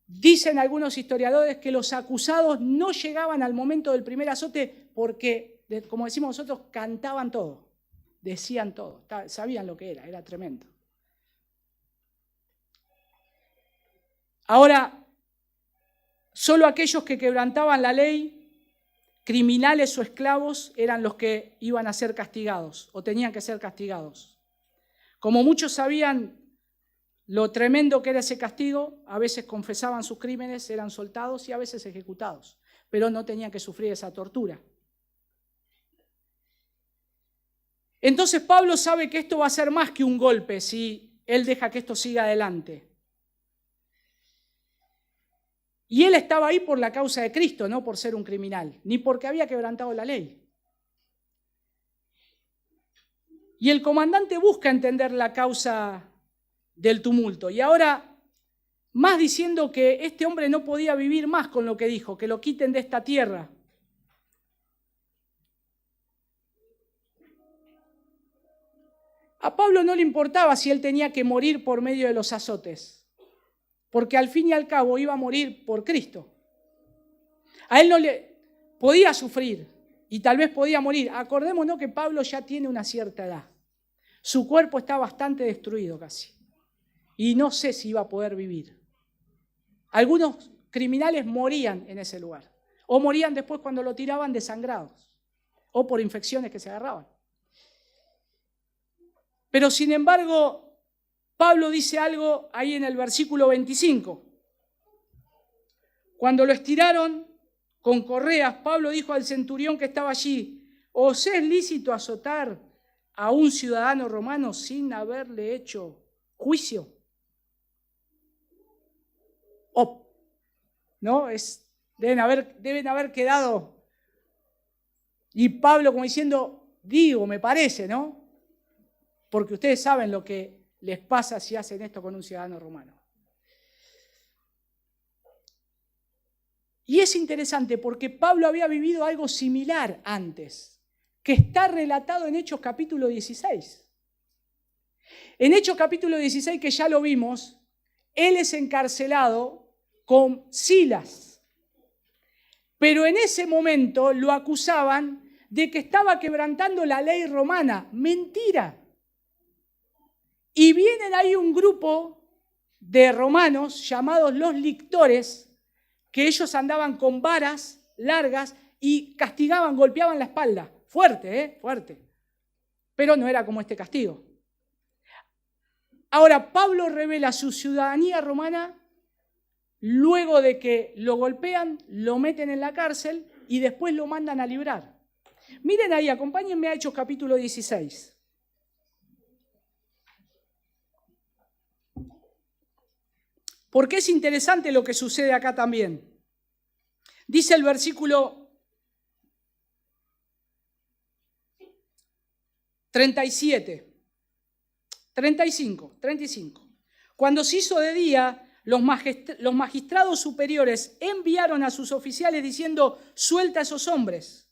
dicen algunos historiadores que los acusados no llegaban al momento del primer azote porque, como decimos nosotros, cantaban todo, decían todo, sabían lo que era tremendo. Ahora, solo aquellos que quebrantaban la ley, criminales o esclavos, eran los que iban a ser castigados o tenían que ser castigados. Como muchos sabían lo tremendo que era ese castigo, a veces confesaban sus crímenes, eran soltados y a veces ejecutados, pero no tenían que sufrir esa tortura. Entonces Pablo sabe que esto va a ser más que un golpe si él deja que esto siga adelante. Y él estaba ahí por la causa de Cristo, no por ser un criminal, ni porque había quebrantado la ley. Y el comandante busca entender la causa del tumulto. Y ahora, más diciendo que este hombre no podía vivir más con lo que dijo, que lo quiten de esta tierra. A Pablo no le importaba si él tenía que morir por medio de los azotes, porque al fin y al cabo iba a morir por Cristo. A él no le podía sufrir y tal vez podía morir. Acordémonos que Pablo ya tiene una cierta edad. Su cuerpo está bastante destruido casi. Y no sé si iba a poder vivir. Algunos criminales morían en ese lugar. O morían después cuando lo tiraban desangrados. O por infecciones que se agarraban. Pero sin embargo, Pablo dice algo ahí en el versículo 25. Cuando lo estiraron con correas, Pablo dijo al centurión que estaba allí: ¿os es lícito azotar a un ciudadano romano sin haberle hecho juicio? ¿No? Deben haber quedado. Y Pablo como diciendo, digo, me parece, ¿no? Porque ustedes saben lo que les pasa si hacen esto con un ciudadano romano. Y es interesante porque Pablo había vivido algo similar antes, que está relatado en Hechos capítulo 16. En Hechos capítulo 16, que ya lo vimos, él es encarcelado con Silas. Pero en ese momento lo acusaban de que estaba quebrantando la ley romana. Mentira. Y vienen ahí un grupo de romanos llamados los lictores, que ellos andaban con varas largas y castigaban, golpeaban la espalda. Fuerte, fuerte. Pero no era como este castigo. Ahora, Pablo revela su ciudadanía romana luego de que lo golpean, lo meten en la cárcel y después lo mandan a librar. Miren ahí, acompáñenme a Hechos capítulo 16. Porque es interesante lo que sucede acá también. Dice el versículo 35. Cuando se hizo de día, los magistrados superiores enviaron a sus oficiales diciendo: suelta a esos hombres.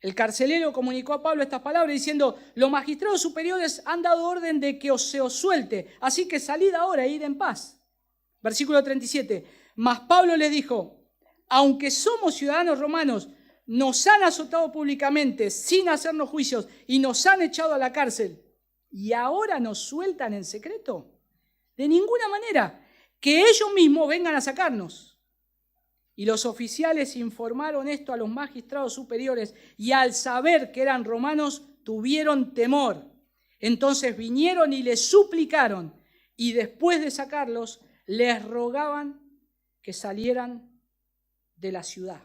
El carcelero comunicó a Pablo estas palabras diciendo: los magistrados superiores han dado orden de que se os suelte, así que salid ahora e id en paz. Versículo 37. Mas Pablo les dijo: aunque somos ciudadanos romanos, nos han azotado públicamente sin hacernos juicios y nos han echado a la cárcel. ¿Y ahora nos sueltan en secreto? De ninguna manera. Que ellos mismos vengan a sacarnos. Y los oficiales informaron esto a los magistrados superiores y al saber que eran romanos tuvieron temor. Entonces vinieron y les suplicaron y después de sacarlos les rogaban que salieran de la ciudad.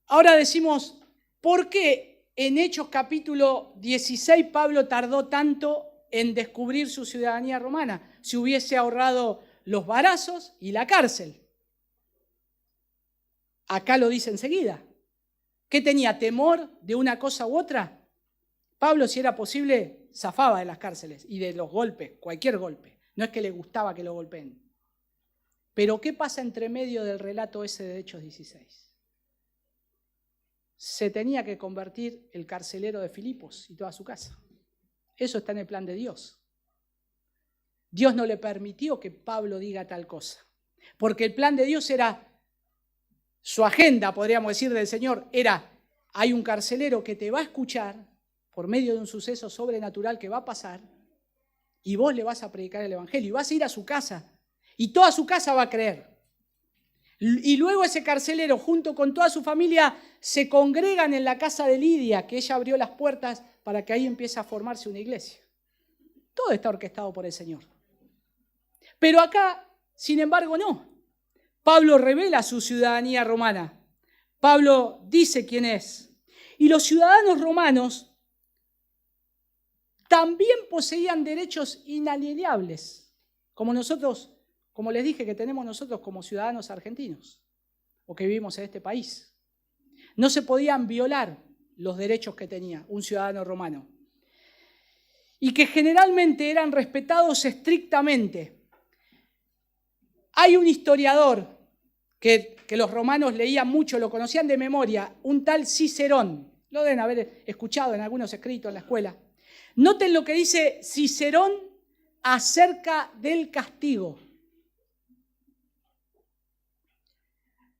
Ahora decimos, ¿por qué en Hechos capítulo 16 Pablo tardó tanto en descubrir su ciudadanía romana? Si hubiese ahorrado los varazos y la cárcel. Acá lo dice enseguida. ¿Qué tenía? ¿Temor de una cosa u otra? Pablo, si era posible, zafaba de las cárceles y de los golpes, cualquier golpe. No es que le gustaba que lo golpeen. Pero ¿qué pasa entre medio del relato ese de Hechos 16? Se tenía que convertir el carcelero de Filipos y toda su casa. Eso está en el plan de Dios. Dios no le permitió que Pablo diga tal cosa, porque el plan de Dios era, su agenda, podríamos decir, del Señor, era, hay un carcelero que te va a escuchar por medio de un suceso sobrenatural que va a pasar, y vos le vas a predicar el Evangelio, y vas a ir a su casa, y toda su casa va a creer. Y luego ese carcelero, junto con toda su familia, se congregan en la casa de Lidia, que ella abrió las puertas para que ahí empiece a formarse una iglesia. Todo está orquestado por el Señor. Pero acá, sin embargo, no. Pablo revela su ciudadanía romana. Pablo dice quién es. Y los ciudadanos romanos también poseían derechos inalienables, como nosotros, como les dije, que tenemos nosotros como ciudadanos argentinos o que vivimos en este país. No se podían violar los derechos que tenía un ciudadano romano y que generalmente eran respetados estrictamente. Hay un historiador que los romanos leían mucho, lo conocían de memoria, un tal Cicerón. Lo deben haber escuchado en algunos escritos en la escuela. Noten lo que dice Cicerón acerca del castigo.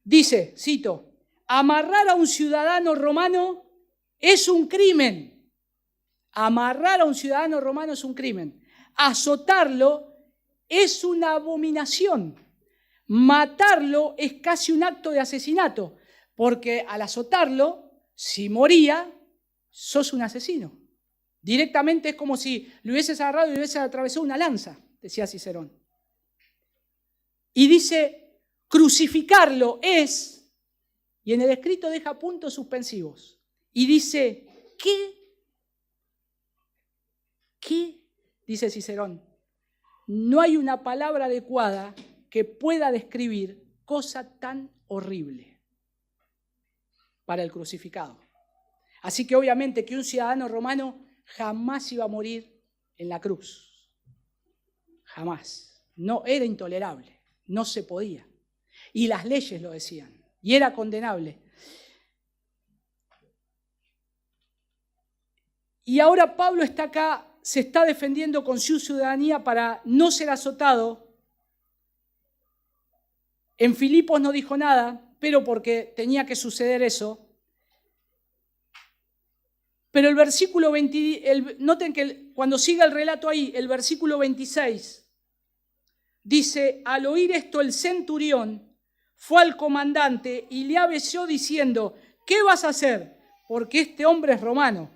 Dice, cito, amarrar a un ciudadano romano es un crimen. Amarrar a un ciudadano romano es un crimen. Azotarlo es una abominación. Matarlo es casi un acto de asesinato, porque al azotarlo, si moría, sos un asesino. Directamente es como si lo hubieses agarrado y le hubieses atravesado una lanza, decía Cicerón. Y dice, crucificarlo es, y en el escrito deja puntos suspensivos, y dice, ¿qué? Dice Cicerón, no hay una palabra adecuada que pueda describir cosa tan horrible para el crucificado. Así que obviamente que un ciudadano romano jamás iba a morir en la cruz. Jamás. No, era intolerable. No se podía. Y las leyes lo decían. Y era condenable. Y ahora Pablo está acá, se está defendiendo con su ciudadanía para no ser azotado. En Filipos no dijo nada, pero porque tenía que suceder eso. Pero el versículo 20, noten que cuando sigue el relato ahí, el versículo 26, dice, al oír esto el centurión fue al comandante y le avisó diciendo, ¿qué vas a hacer? Porque este hombre es romano.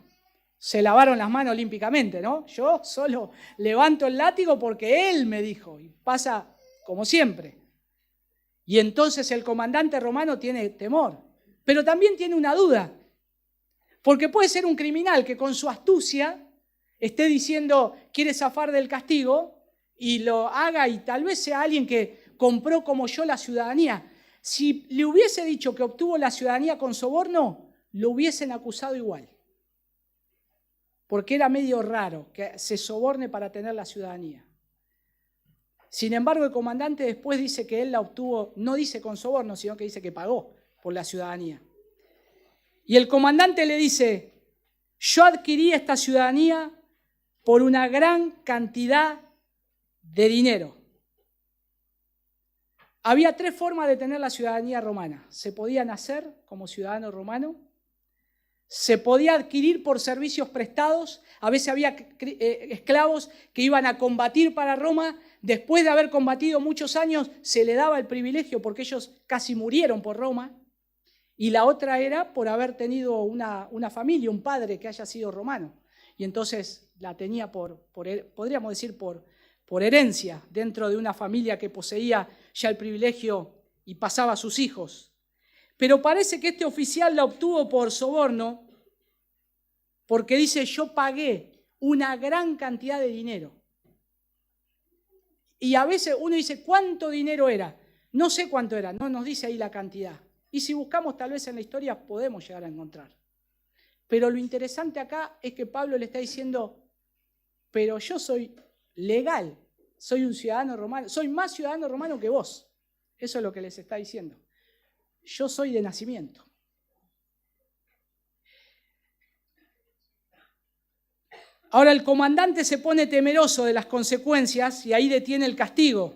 Se lavaron las manos olímpicamente, ¿no? Yo solo levanto el látigo porque él me dijo, y pasa como siempre. Y entonces el comandante romano tiene temor, pero también tiene una duda. Porque puede ser un criminal que con su astucia esté diciendo quiere zafar del castigo y lo haga y tal vez sea alguien que compró como yo la ciudadanía. Si le hubiese dicho que obtuvo la ciudadanía con soborno, lo hubiesen acusado igual. Porque era medio raro que se soborne para tener la ciudadanía. Sin embargo, el comandante después dice que él la obtuvo, no dice con soborno, sino que dice que pagó por la ciudadanía. Y el comandante le dice, yo adquirí esta ciudadanía por una gran cantidad de dinero. Había 3 formas de tener la ciudadanía romana. Se podía nacer como ciudadano romano, se podía adquirir por servicios prestados, a veces había esclavos que iban a combatir para Roma, después de haber combatido muchos años se le daba el privilegio porque ellos casi murieron por Roma. Y la otra era por haber tenido una familia, un padre que haya sido romano. Y entonces la tenía podríamos decir, por herencia dentro de una familia que poseía ya el privilegio y pasaba a sus hijos. Pero parece que este oficial la obtuvo por soborno porque dice, yo pagué una gran cantidad de dinero. Y a veces uno dice, ¿cuánto dinero era? No sé cuánto era, no nos dice ahí la cantidad. Y si buscamos tal vez en la historia podemos llegar a encontrar. Pero lo interesante acá es que Pablo le está diciendo, pero yo soy legal, soy un ciudadano romano, soy más ciudadano romano que vos. Eso es lo que les está diciendo. Yo soy de nacimiento. Ahora el comandante se pone temeroso de las consecuencias y ahí detiene el castigo.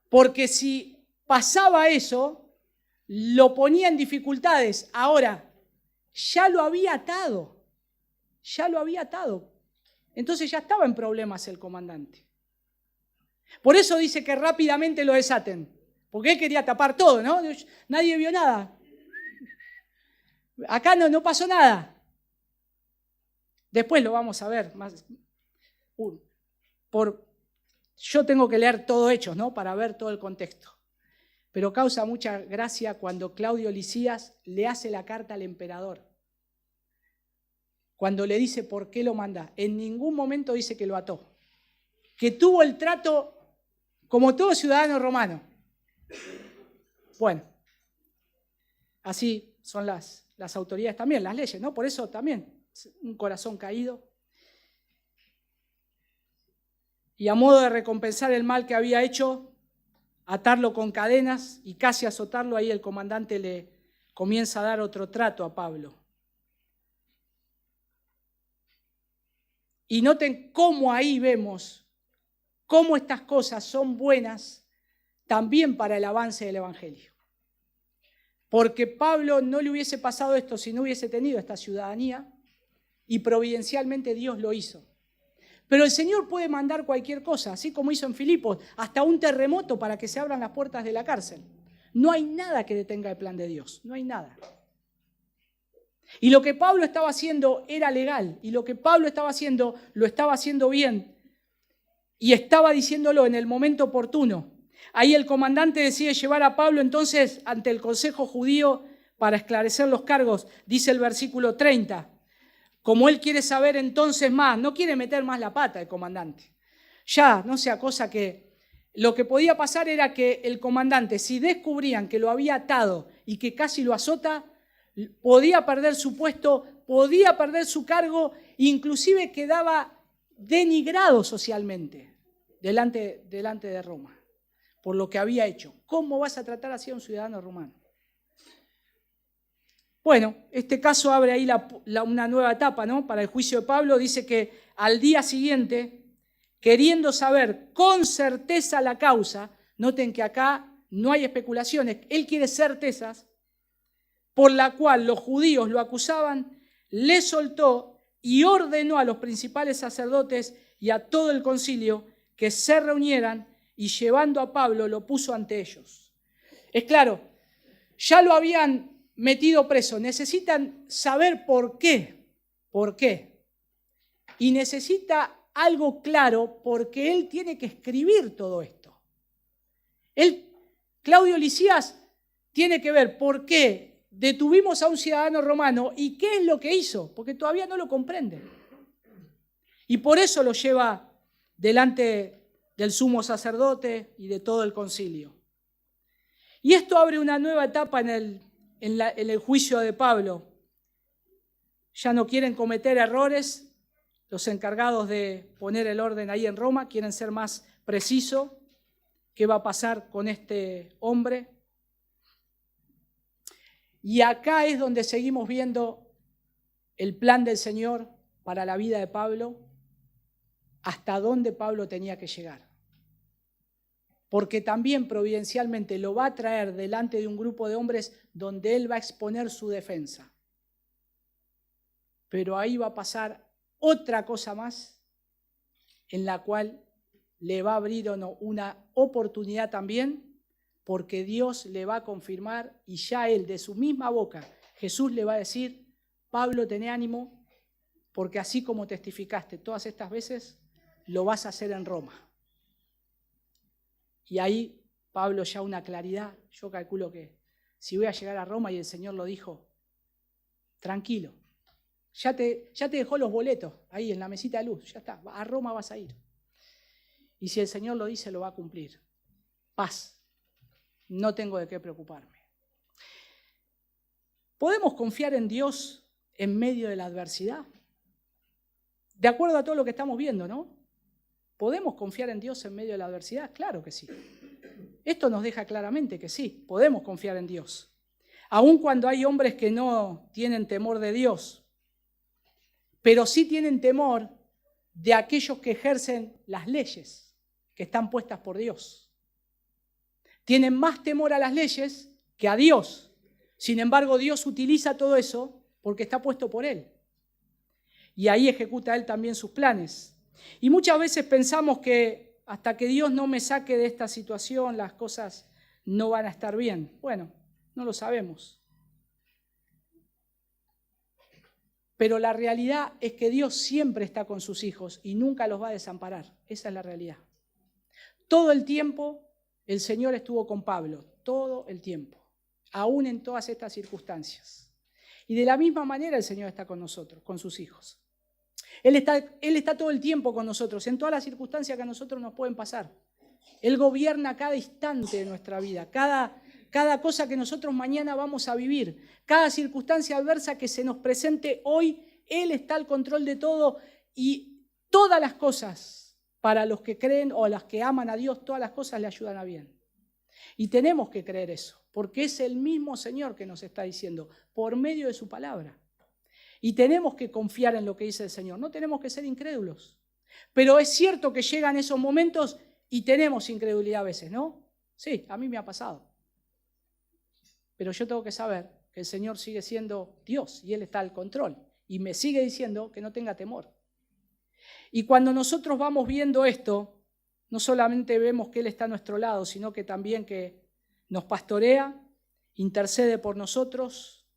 Porque si pasaba eso, lo ponía en dificultades. Ahora, ya lo había atado. Entonces ya estaba en problemas el comandante. Por eso dice que rápidamente lo desaten. Porque él quería tapar todo, ¿no? Nadie vio nada. Acá no pasó nada. Después lo vamos a ver más. Yo tengo que leer todo Hechos, ¿no? Para ver todo el contexto. Pero causa mucha gracia cuando Claudio Lisias le hace la carta al emperador. Cuando le dice por qué lo manda. En ningún momento dice que lo ató. Que tuvo el trato como todo ciudadano romano. Bueno, así son las autoridades también, las leyes, ¿no? Por eso también. Un corazón caído. Y a modo de recompensar el mal que había hecho, atarlo con cadenas y casi azotarlo, ahí el comandante le comienza a dar otro trato a Pablo. Y noten cómo ahí vemos cómo estas cosas son buenas también para el avance del Evangelio. Porque Pablo no le hubiese pasado esto si no hubiese tenido esta ciudadanía, y providencialmente Dios lo hizo. Pero el Señor puede mandar cualquier cosa, así como hizo en Filipos, hasta un terremoto para que se abran las puertas de la cárcel. No hay nada que detenga el plan de Dios, no hay nada. Y lo que Pablo estaba haciendo era legal, y lo que Pablo estaba haciendo, lo estaba haciendo bien, y estaba diciéndolo en el momento oportuno. Ahí el comandante decide llevar a Pablo entonces ante el consejo judío para esclarecer los cargos, dice el versículo 30. Como él quiere saber entonces más, no quiere meter más la pata el comandante. Ya, no sea cosa que lo que podía pasar era que el comandante, si descubrían que lo había atado y que casi lo azota, podía perder su puesto, podía perder su cargo, inclusive quedaba denigrado socialmente delante de Roma por lo que había hecho. ¿Cómo vas a tratar así a un ciudadano romano? Bueno, este caso abre ahí una nueva etapa, ¿no? Para el juicio de Pablo. Dice que al día siguiente, queriendo saber con certeza la causa, noten que acá no hay especulaciones, él quiere certezas, por la cual los judíos lo acusaban, le soltó y ordenó a los principales sacerdotes y a todo el concilio que se reunieran y llevando a Pablo lo puso ante ellos. Es claro, ya lo habían metido preso, necesitan saber por qué. Y necesita algo claro porque él tiene que escribir todo esto. Claudio Lisias tiene que ver por qué detuvimos a un ciudadano romano y qué es lo que hizo, porque todavía no lo comprende. Y por eso lo lleva delante del sumo sacerdote y de todo el concilio. Y esto abre una nueva etapa en el juicio de Pablo. Ya no quieren cometer errores, los encargados de poner el orden ahí en Roma, quieren ser más precisos. ¿Qué va a pasar con este hombre? Y acá es donde seguimos viendo el plan del Señor para la vida de Pablo, hasta dónde Pablo tenía que llegar. Porque también providencialmente lo va a traer delante de un grupo de hombres donde él va a exponer su defensa. Pero ahí va a pasar otra cosa más en la cual le va a abrir una oportunidad también, porque Dios le va a confirmar y ya él de su misma boca, Jesús le va a decir, Pablo, ten ánimo, porque así como testificaste todas estas veces, lo vas a hacer en Roma. Y ahí Pablo ya una claridad, yo calculo que si voy a llegar a Roma y el Señor lo dijo, tranquilo, ya te dejó los boletos ahí en la mesita de luz, ya está, a Roma vas a ir. Y si el Señor lo dice, lo va a cumplir. Paz. no tengo de qué preocuparme. ¿Podemos confiar en Dios en medio de la adversidad? De acuerdo a todo lo que estamos viendo, ¿no? ¿Podemos confiar en Dios en medio de la adversidad? Claro que sí. Esto nos deja claramente que sí, podemos confiar en Dios. Aun cuando hay hombres que no tienen temor de Dios, pero sí tienen temor de aquellos que ejercen las leyes que están puestas por Dios. Tienen más temor a las leyes que a Dios. Sin embargo, Dios utiliza todo eso porque está puesto por Él. Y ahí ejecuta Él también sus planes. Y muchas veces pensamos que hasta que Dios no me saque de esta situación, las cosas no van a estar bien. Bueno, no lo sabemos. Pero la realidad es que Dios siempre está con sus hijos y nunca los va a desamparar. Esa es la realidad. Todo el tiempo el Señor estuvo con Pablo, todo el tiempo, aún en todas estas circunstancias. Y de la misma manera el Señor está con nosotros, con sus hijos. Él está todo el tiempo con nosotros, en todas las circunstancias que a nosotros nos pueden pasar. Él gobierna cada instante de nuestra vida, cada cosa que nosotros mañana vamos a vivir, cada circunstancia adversa que se nos presente hoy, Él está al control de todo y todas las cosas, para los que creen o las que aman a Dios, todas las cosas le ayudan a bien. Y tenemos que creer eso, porque es el mismo Señor que nos está diciendo, por medio de su palabra. Y tenemos que confiar en lo que dice el Señor, no tenemos que ser incrédulos. Pero es cierto que llegan esos momentos y tenemos incredulidad a veces, ¿no? Sí, a mí me ha pasado. Pero yo tengo que saber que el Señor sigue siendo Dios y Él está al control. Y me sigue diciendo que no tenga temor. Y cuando nosotros vamos viendo esto, no solamente vemos que Él está a nuestro lado, sino que también que nos pastorea, intercede por nosotros.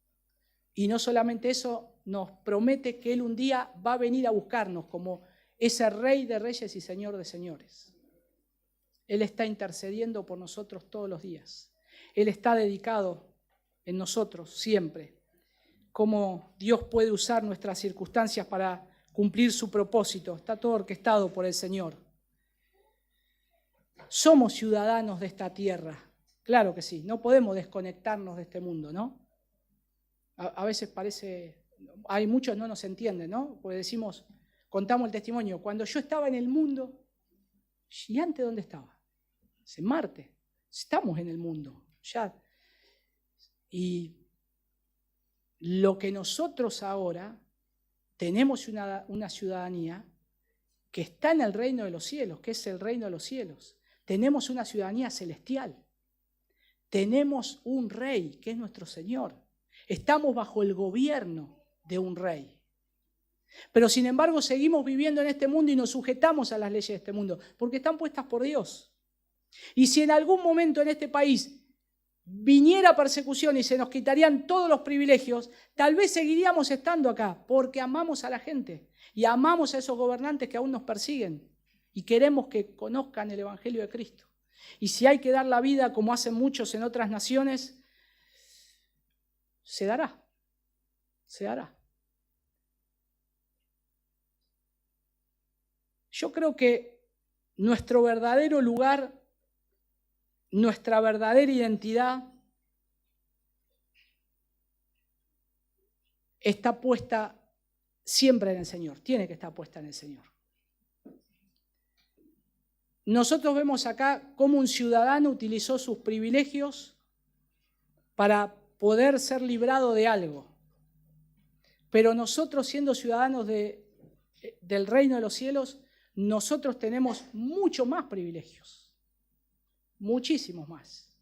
Y no solamente eso, nos promete que Él un día va a venir a buscarnos como ese Rey de reyes y Señor de señores. Él está intercediendo por nosotros todos los días. Él está dedicado en nosotros siempre. Cómo Dios puede usar nuestras circunstancias para cumplir su propósito. Está todo orquestado por el Señor. Somos ciudadanos de esta tierra. Claro que sí, no podemos desconectarnos de este mundo, ¿no? A veces parece, hay muchos no nos entienden, ¿no? Porque decimos, contamos el testimonio, cuando yo estaba en el mundo, ¿y antes dónde estaba? En Marte, estamos en el mundo, ya. Y lo que nosotros ahora tenemos una ciudadanía que está en el reino de los cielos, que es el reino de los cielos. Tenemos una ciudadanía celestial. Tenemos un rey, que es nuestro Señor. Estamos bajo el gobierno de un rey. Pero sin embargo seguimos viviendo en este mundo y nos sujetamos a las leyes de este mundo, porque están puestas por Dios. Y si en algún momento en este país viniera persecución y se nos quitarían todos los privilegios, tal vez seguiríamos estando acá, porque amamos a la gente y amamos a esos gobernantes que aún nos persiguen y queremos que conozcan el Evangelio de Cristo. Y si hay que dar la vida como hacen muchos en otras naciones, se dará, se hará. Yo creo que nuestro verdadero lugar, nuestra verdadera identidad está puesta siempre en el Señor, tiene que estar puesta en el Señor. Nosotros vemos acá cómo un ciudadano utilizó sus privilegios para poder ser librado de algo. Pero nosotros, siendo ciudadanos del reino de los cielos, nosotros tenemos mucho más privilegios, muchísimos más.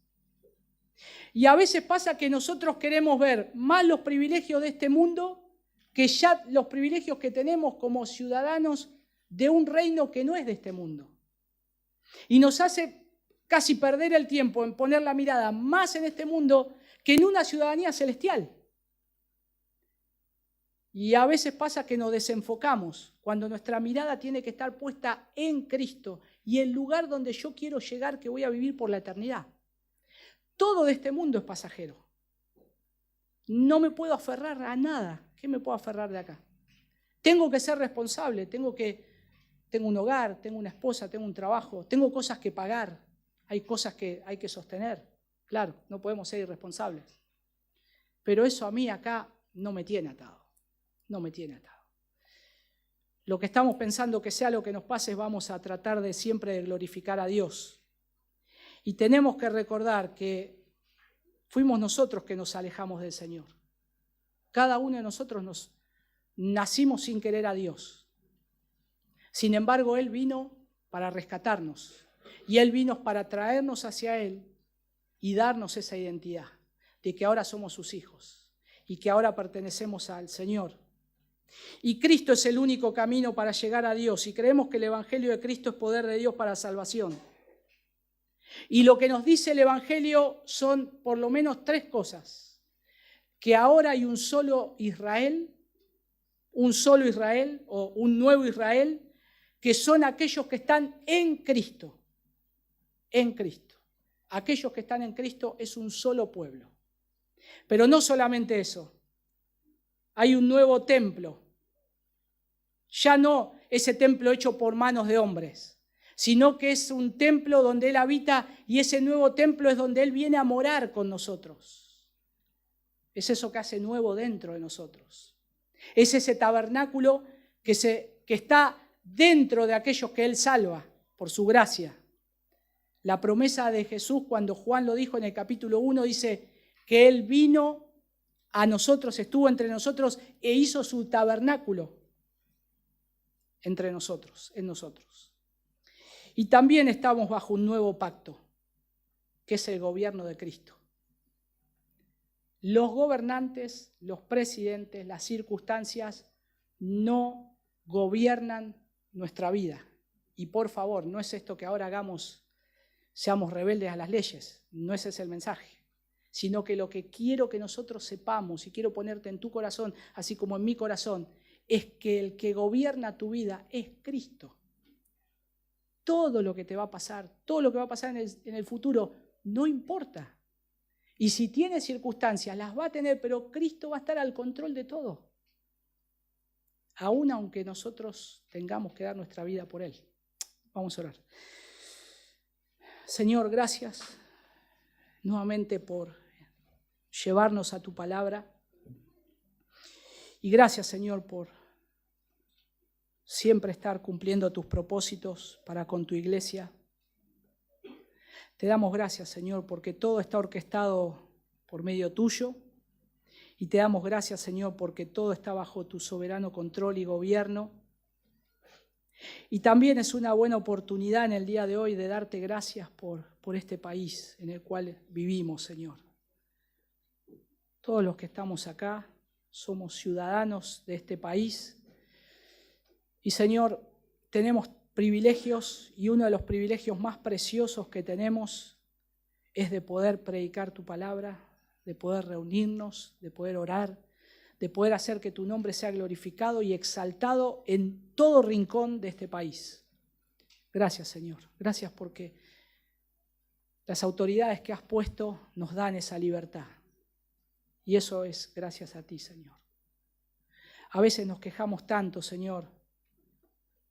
Y a veces pasa que nosotros queremos ver más los privilegios de este mundo que ya los privilegios que tenemos como ciudadanos de un reino que no es de este mundo. Y nos hace casi perder el tiempo en poner la mirada más en este mundo que en una ciudadanía celestial. Y a veces pasa que nos desenfocamos cuando nuestra mirada tiene que estar puesta en Cristo y el lugar donde yo quiero llegar, que voy a vivir por la eternidad. Todo de este mundo es pasajero. No me puedo aferrar a nada. ¿Qué me puedo aferrar de acá? Tengo que ser responsable, tengo un hogar, tengo una esposa, tengo un trabajo, tengo cosas que pagar, hay cosas que hay que sostener. Claro, no podemos ser irresponsables. Pero eso a mí acá no me tiene atado. No me tiene atado. Lo que estamos pensando que sea lo que nos pase, vamos a tratar de siempre de glorificar a Dios. Y tenemos que recordar que fuimos nosotros que nos alejamos del Señor. Cada uno de nosotros nos nacimos sin querer a Dios. Sin embargo, Él vino para rescatarnos. Y Él vino para traernos hacia Él y darnos esa identidad de que ahora somos sus hijos y que ahora pertenecemos al Señor. Y Cristo es el único camino para llegar a Dios. Y creemos que el Evangelio de Cristo es poder de Dios para salvación. Y lo que nos dice el Evangelio son por lo menos 3 cosas. Que ahora hay un solo Israel o un nuevo Israel, que son aquellos que están en Cristo. En Cristo. Aquellos que están en Cristo es un solo pueblo. Pero no solamente eso. Hay un nuevo templo. Ya no ese templo hecho por manos de hombres, sino que es un templo donde Él habita y ese nuevo templo es donde Él viene a morar con nosotros. Es eso que hace nuevo dentro de nosotros. Es ese tabernáculo que está dentro de aquellos que Él salva por su gracia. La promesa de Jesús, cuando Juan lo dijo en el capítulo 1, dice que Él vino a nosotros, estuvo entre nosotros e hizo su tabernáculo entre nosotros, en nosotros. Y también estamos bajo un nuevo pacto, que es el gobierno de Cristo. Los gobernantes, los presidentes, las circunstancias no gobiernan nuestra vida. Y por favor, no es esto que ahora hagamos, seamos rebeldes a las leyes, no ese es el mensaje, sino que lo que quiero que nosotros sepamos y quiero ponerte en tu corazón, así como en mi corazón, es que el que gobierna tu vida es Cristo. Todo lo que te va a pasar, todo lo que va a pasar en el futuro, no importa. Y si tiene circunstancias, las va a tener, pero Cristo va a estar al control de todo. Aún aunque nosotros tengamos que dar nuestra vida por Él. Vamos a orar. Señor, gracias nuevamente por llevarnos a tu palabra. Y gracias, Señor, por siempre estar cumpliendo tus propósitos para con tu iglesia. Te damos gracias, Señor, porque todo está orquestado por medio tuyo. Y te damos gracias, Señor, porque todo está bajo tu soberano control y gobierno. Y también es una buena oportunidad en el día de hoy de darte gracias por este país en el cual vivimos, Señor. Todos los que estamos acá somos ciudadanos de este país. Y, Señor, tenemos privilegios y uno de los privilegios más preciosos que tenemos es de poder predicar tu palabra, de poder reunirnos, de poder orar, de poder hacer que tu nombre sea glorificado y exaltado en todo rincón de este país. Gracias, Señor. Gracias porque las autoridades que has puesto nos dan esa libertad. Y eso es gracias a ti, Señor. A veces nos quejamos tanto, Señor,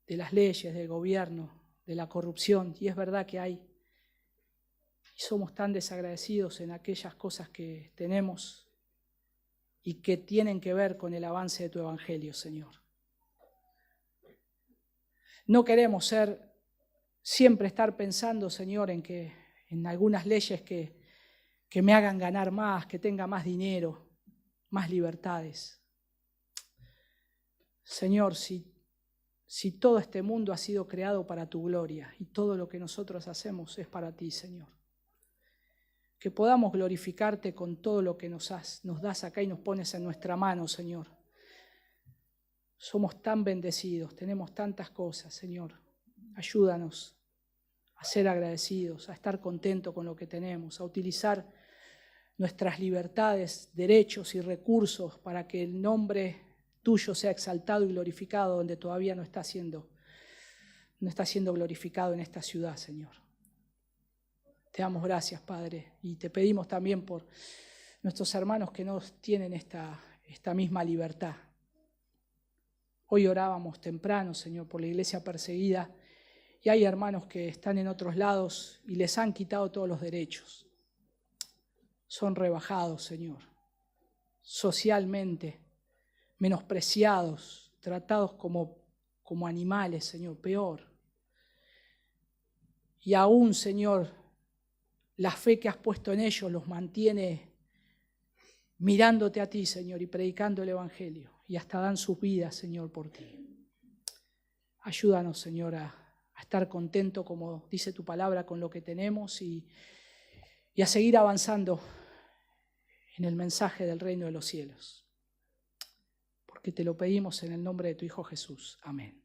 de las leyes, del gobierno, de la corrupción, y es verdad que hay. Y somos tan desagradecidos en aquellas cosas que tenemos y que tienen que ver con el avance de tu evangelio, Señor. No queremos siempre estar pensando, Señor, en algunas leyes que me hagan ganar más, que tenga más dinero, más libertades. Señor, si todo este mundo ha sido creado para tu gloria y todo lo que nosotros hacemos es para ti, Señor. Que podamos glorificarte con todo lo que nos das acá y nos pones en nuestra mano, Señor. Somos tan bendecidos, tenemos tantas cosas, Señor. Ayúdanos a ser agradecidos, a estar contentos con lo que tenemos, a utilizar nuestras libertades, derechos y recursos para que el nombre tuyo sea exaltado y glorificado donde todavía no está siendo glorificado en esta ciudad, Señor. Te damos gracias, Padre, y te pedimos también por nuestros hermanos que no tienen esta misma libertad. Hoy orábamos temprano, Señor, por la iglesia perseguida, y hay hermanos que están en otros lados y les han quitado todos los derechos. son rebajados, Señor, socialmente, menospreciados, tratados como animales, Señor, peor. Y aún, Señor, la fe que has puesto en ellos los mantiene mirándote a ti, Señor, y predicando el Evangelio. Y hasta dan sus vidas, Señor, por ti. Ayúdanos, Señor, a estar contento, como dice tu palabra, con lo que tenemos y a seguir avanzando en el mensaje del reino de los cielos. Porque te lo pedimos en el nombre de tu Hijo Jesús. Amén.